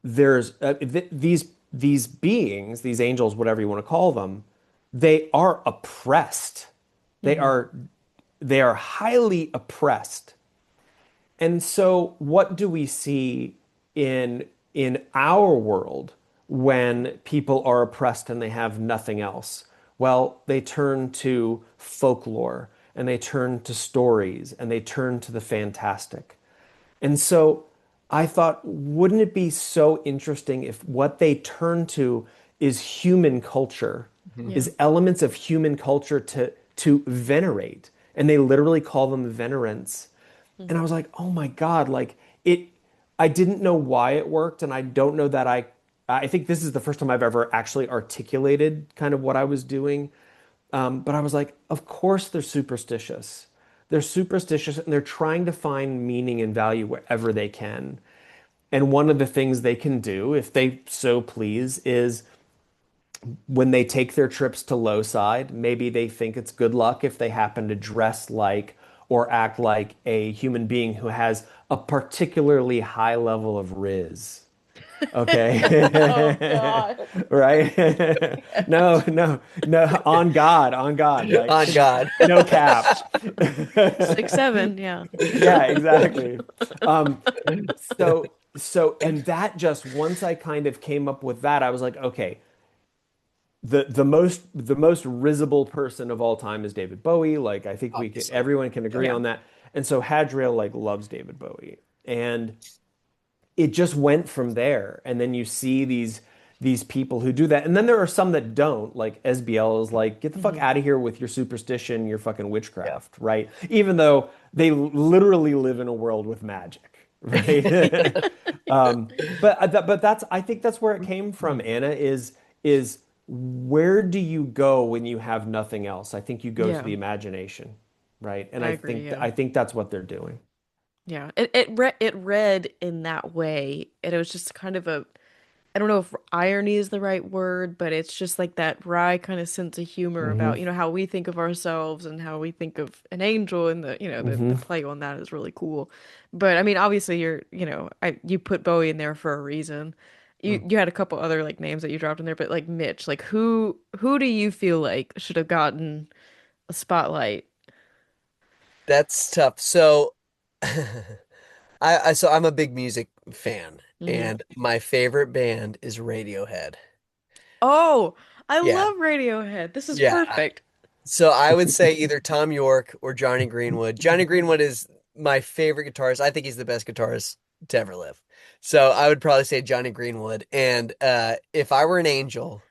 there's these beings, these angels, whatever you want to call them, they are oppressed. They Hmm. are they are highly oppressed. And so what do we see in our world when people are oppressed and they have nothing else? Well, they turn to folklore and they turn to stories and they turn to the fantastic. And so I thought, wouldn't it be so interesting if what they turn to is human culture, Mhm. Yeah. is elements of human culture to venerate, and they literally call them venerants. And I Hmm. was like, oh my God, like it, I didn't know why it worked, and I don't know that I think this is the first time I've ever actually articulated kind of what I was doing. But I was like, of course they're superstitious. They're superstitious and they're trying to find meaning and value wherever they can. And one of the things they can do, if they so please, is when they take their trips to low side, maybe they think it's good luck if they happen to dress like or act like a human being who has a particularly high level of riz. Oh Okay. God. Right? No, Yes. no, no, on God, like On God. no cap. 6'7", yeah. Yeah, exactly. Um, and that just once I kind of came up with that, I was like, okay, the most risible person of all time is David Bowie. Like I think we can Obviously. everyone can Yep. agree Yeah. on that. And so Hadriel like loves David Bowie. And it just went from there. And then you see these people who do that. And then there are some that don't. Like SBL is like, get the fuck Hmm. out of here with your superstition, your fucking Yeah. witchcraft, right? Even though they literally live in a world with magic, right? But that's I think that's where it came from, Anna, is where do you go when you have nothing else? I think you go to Yeah, the imagination, right? And I agree. Yeah. I think that's what they're doing. Yeah. It read in that way, and it was just kind of a, I don't know if irony is the right word, but it's just like that wry kind of sense of humor Hmm. about, how we think of ourselves and how we think of an angel, and the, the Hmm. play on that is really cool. But I mean, obviously you put Bowie in there for a reason. You had a couple other like names that you dropped in there, but like Mitch, like who do you feel like should have gotten a spotlight? That's tough. So so I'm a big music fan, Hmm. and my favorite band is Radiohead. Oh, I Yeah. love Radiohead. This is Yeah. perfect. So I would say either Tom York or Johnny Greenwood. Johnny Greenwood is my favorite guitarist. I think he's the best guitarist to ever live. So I would probably say Johnny Greenwood. And if I were an angel,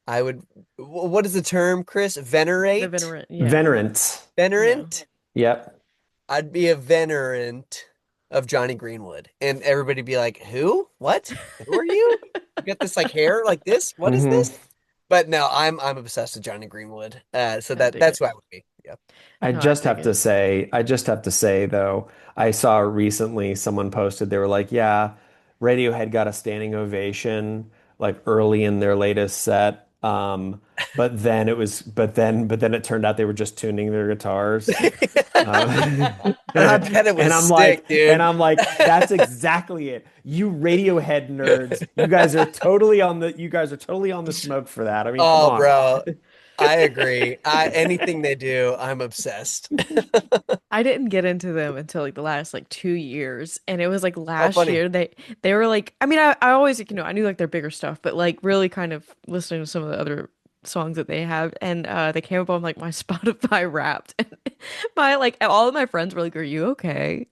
I would, what is the term, Chris? The Venerate? veteran, yeah. Venerants. Yeah. Venerant? Yep. I'd be a venerant of Johnny Greenwood. And everybody be like, who? What? Who are you? You got this like hair like this? What is Hmm. this? But no, I'm obsessed with Johnny Greenwood. So I dig that's it. who I would be. Yeah. No, I dig it. I just have to say though, I saw recently someone posted, they were like, yeah, Radiohead got a standing ovation like early in their latest set. But then it turned out they were just tuning their guitars. Um, I bet it and was sick, dude. I'm like, that's exactly it. You Radiohead nerds, you guys are totally on the smoke for that. I mean, come Oh, on. bro. I agree. Anything they do, I'm obsessed. I didn't get into them until like the last like 2 years. And it was like Oh, last funny. year they were like, I mean, I always, I knew like their bigger stuff, but like really kind of listening to some of the other songs that they have. And they came up on like my Spotify Wrapped. And my like all of my friends were like, "Are you okay?"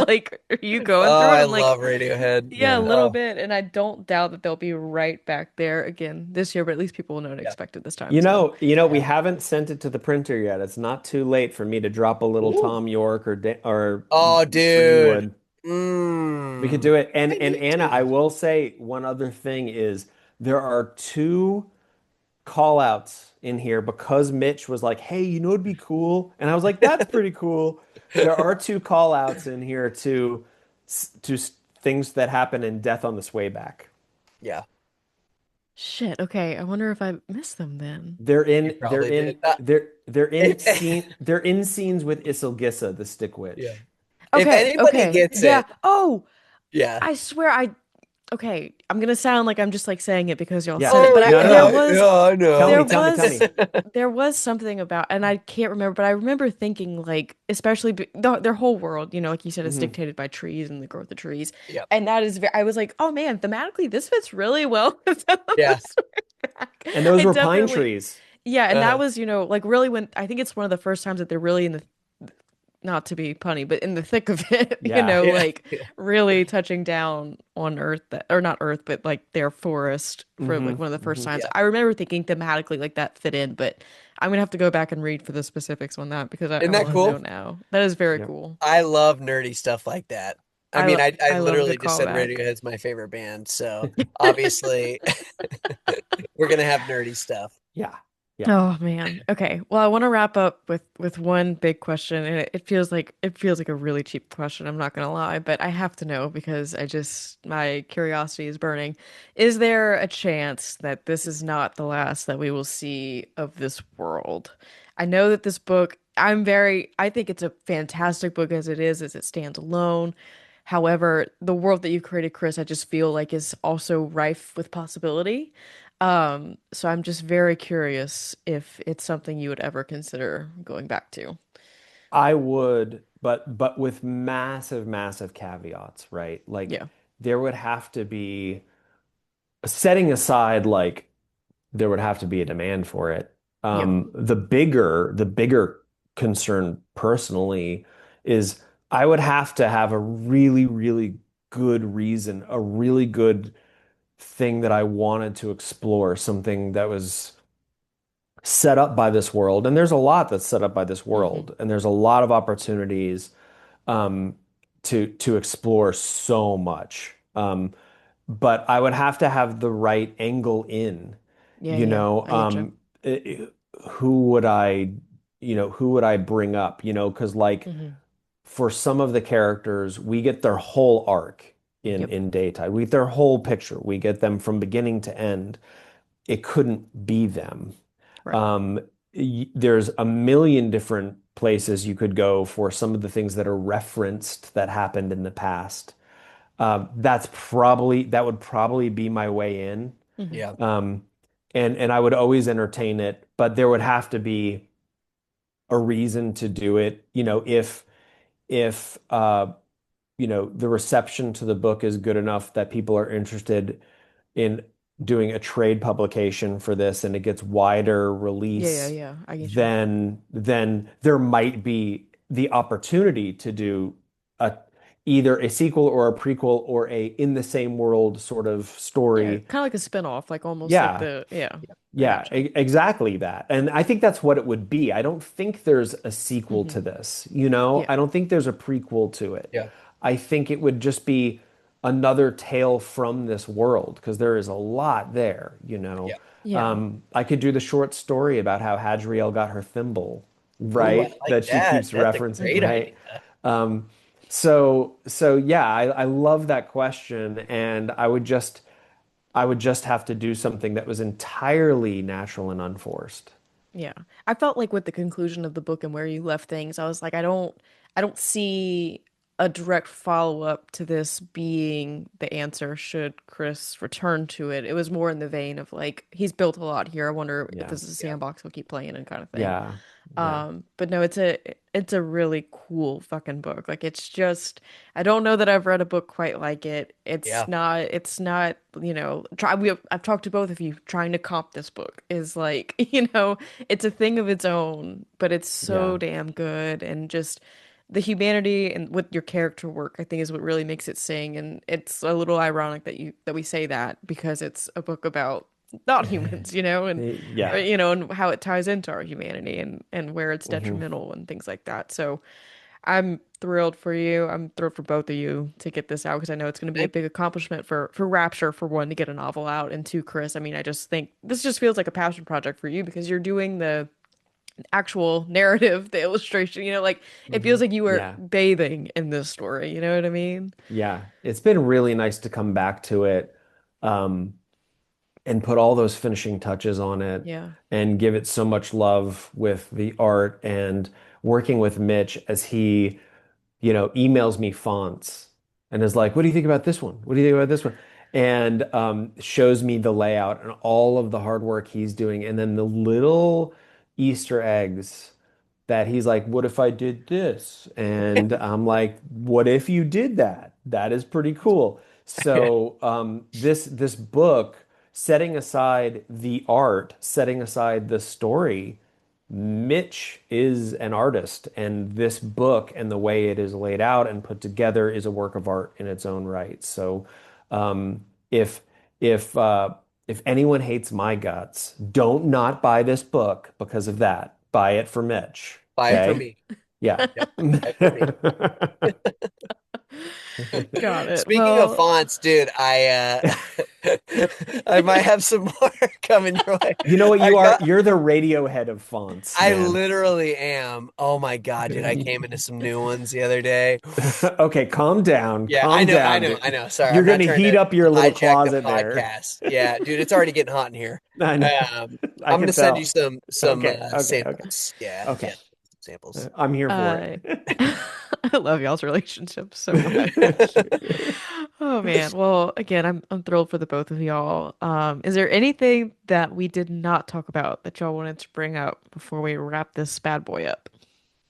Like, are you going Oh, through it? I I'm like, love Radiohead. yeah, a Yeah. little Oh, bit. And I don't doubt that they'll be right back there again this year, but at least people will know to yeah. expect it this time. So We Yeah. haven't sent it to the printer yet. It's not too late for me to drop a little Ooh. Tom York or Oh, dude. Greenwood. We could Mm. do it. I And need Anna, I to. will say one other thing is there are two call outs in here because Mitch was like, "Hey, it'd be cool," and I was like, "That's pretty cool." There are two call outs in here to things that happen in Death on the Swayback. Yeah, shit. Okay, I wonder if I missed them then. you probably did. They're in scenes with Isilgissa, the stick Yeah. witch. If Okay, anybody okay. gets Yeah. it, Oh, yeah. I swear I okay, I'm gonna sound like I'm just like saying it because y'all Yeah. said it, Oh but No, there yeah, no. was yeah, I Tell there me, know. tell me, tell was me. there was something about, and I can't remember, but I remember thinking like, especially their whole world, like you said, is Hmm. dictated by trees and the growth of trees, Yeah, and that is I was like, oh man, thematically this fits really well with the yeah. story back. And those I were pine definitely, trees. yeah, and that Uh-huh. was like really when I think it's one of the first times that they're really in the, not to be punny, but in the thick of it, Yeah. Yeah, like yeah. really touching down on Earth that, or not Earth, but like their forest for Hmm. like one of the first Hmm. times. Yeah. I remember thinking thematically like that fit in, but I'm gonna have to go back and read for the specifics on that because I Isn't that want to know cool? now. That is very Yep. cool. I love nerdy stuff like that. I mean, I I love a literally good just said callback. Radiohead's my favorite band, so obviously we're gonna have nerdy stuff. Yeah. Yeah. Oh man. Okay. Well, I want to wrap up with one big question, and it feels like a really cheap question. I'm not gonna lie, but I have to know because my curiosity is burning. Is there a chance that this is not the last that we will see of this world? I know that this book, I think it's a fantastic book as it stands alone. However, the world that you created, Chris, I just feel like is also rife with possibility. So I'm just very curious if it's something you would ever consider going back to. I would, but with massive, massive caveats, right? Like Yeah. there would have to be setting aside like there would have to be a demand for it. Yeah. The bigger concern personally is I would have to have a really, really good reason, a really good thing that I wanted to explore, something that was set up by this world. And there's a lot that's set up by this Hmm. world, and there's a lot of opportunities um, to explore so much. But I would have to have the right angle in, Yeah, you yeah. know, I get you. i- who would I, who would I bring up, because like Hmm. for some of the characters, we get their whole arc in Yep. in Daytide. We get their whole picture. We get them from beginning to end. It couldn't be them. Right. Um, there's a million different places you could go for some of the things that are referenced that happened in the past. That would probably be my way in. Hmm. Yeah. Um, and I would always entertain it, but there would have to be a reason to do it. If the reception to the book is good enough that people are interested in doing a trade publication for this and it gets wider Yeah, yeah, release, yeah. I get you. then there might be the opportunity to do a either a sequel or a prequel or a in the same world sort of Yeah, story. kind of like a spin-off, like almost like Yeah, the, yeah. I yeah, gotcha. exactly that. And I think that's what it would be. I don't think there's a sequel Hmm. to this. Yeah. I don't think there's a prequel to it. Yeah. I think it would just be another tale from this world because there is a lot there. Yeah. Yeah. I could do the short story about how Hadriel got her thimble, Ooh, I right? like That she that. keeps That's a referencing, great Hmm. right? idea. Um, so yeah, I love that question, and I would just have to do something that was entirely natural and unforced. Yeah. I felt like with the conclusion of the book and where you left things, I was like, I don't see a direct follow-up to this being the answer should Chris return to it. It was more in the vein of like, he's built a lot here. I wonder if Yeah, this is a Yeah. sandbox he'll keep playing and kind of thing. yeah, yeah. But no, it's a really cool fucking book. Like it's just I don't know that I've read a book quite like it. Yeah. It's not, I've talked to both of you trying to comp this book is like, it's a thing of its own, but it's so Yeah. damn good and just the humanity and with your character work, I think is what really makes it sing. And it's a little ironic that we say that because it's a book about not humans, and or, Yeah. and how it ties into our humanity and where it's Hmm. detrimental and things like that. So I'm thrilled for you. I'm thrilled for both of you to get this out because I know it's going to be a Thank big accomplishment for Rapture for one to get a novel out and two, Chris. I mean, I just think this just feels like a passion project for you because you're doing the actual narrative, the illustration, like it Hmm. feels like you were Yeah. bathing in this story. You know what I mean? Yeah. It's been really nice to come back to it, um, and put all those finishing touches on it Yeah. and give it so much love with the art and working with Mitch as he emails me fonts and is like, "What do you think about this one? What do you think about this one?" and shows me the layout and all of the hard work he's doing, and then the little Easter eggs that he's like, what if I did this? And I'm like, what if you did that? That is pretty cool. So this book, setting aside the art, setting aside the story, Mitch is an artist, and this book and the way it is laid out and put together is a work of art in its own right. So um, if if uh, if anyone hates my guts, don't not buy this book because of that. Buy it for Mitch. Buy it for Okay? me. Yeah. Yep, buy it for me. Got it. Speaking of Well, fonts, dude, I might have some more coming your way. You know what I you are? got You're the Radiohead of fonts, I man. literally am. Oh my God, dude, I came into some new ones the other day. Okay, calm down. Yeah, I Calm know, I down, know, I dude. know. Sorry, You're I'm not gonna trying heat to up your little hijack the closet there. podcast. Yeah, dude, it's already getting hot in here. I know. Um, I I'm can gonna send you tell. some Okay, okay, okay, samples. Yeah, okay. yeah, samples. I'm here for I it. I love y'all's relationship so much. Oh man. Well, again, I'm thrilled for the both of y'all. Is there anything that we did not talk about that y'all wanted to bring up before we wrap this bad boy up?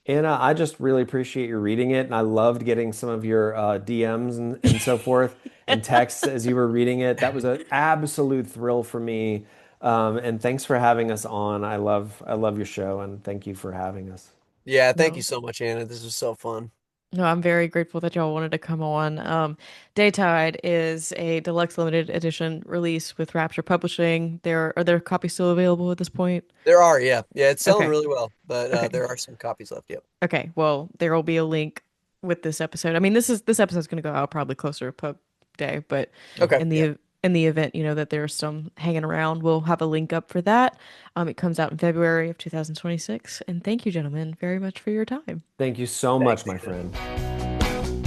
Anna, I just really appreciate you reading it, and I loved getting some of your DMs and so forth and texts as you were reading it. That was an absolute thrill for me. And thanks for having us on. I love your show, and thank you for having us. Yeah, thank you No. so much, Anna. This was so fun. No, I'm very grateful that y'all wanted to come on. Daytide is a deluxe limited edition release with Rapture Publishing. Are there copies still available at this point? There are, yeah, yeah, it's selling Okay. really well, but Okay. there are some copies left. Yep. Okay. Well, there will be a link with this episode. I mean, this episode's going to go out probably closer to pub day, but Okay. in Yeah. the event, that there's some hanging around, we'll have a link up for that. It comes out in February of 2026. And thank you, gentlemen, very much for your time. Thank you so much, Thanks, my Anna. friend.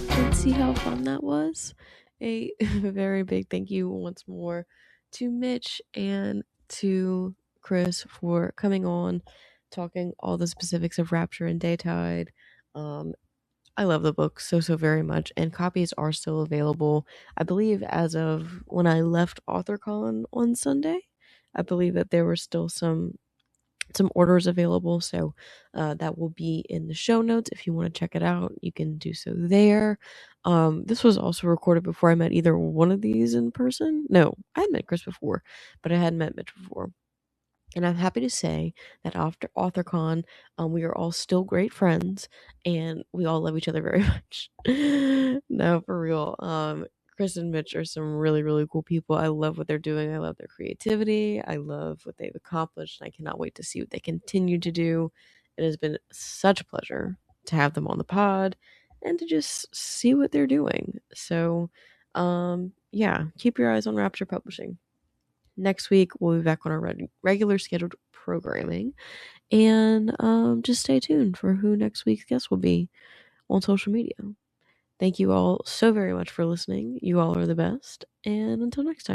And see how fun that was? A very big thank you once more to Mitch and to Chris for coming on, talking all the specifics of Rapture and Daytide. Um, I love the book so very much, and copies are still available. I believe as of when I left AuthorCon on Sunday, I believe that there were still some orders available, so that will be in the show notes. If you want to check it out, you can do so there. This was also recorded before I met either one of these in person. No, I had met Chris before, but I hadn't met Mitch before. And I'm happy to say that after AuthorCon, we are all still great friends, and we all love each other very much. No, for real. Chris and Mitch are some really cool people. I love what they're doing. I love their creativity. I love what they've accomplished. And I cannot wait to see what they continue to do. It has been such a pleasure to have them on the pod and to just see what they're doing. So, yeah, keep your eyes on Rapture Publishing. Next week, we'll be back on our regular scheduled programming. And just stay tuned for who next week's guest will be on social media. Thank you all so very much for listening. You all are the best. And until next time.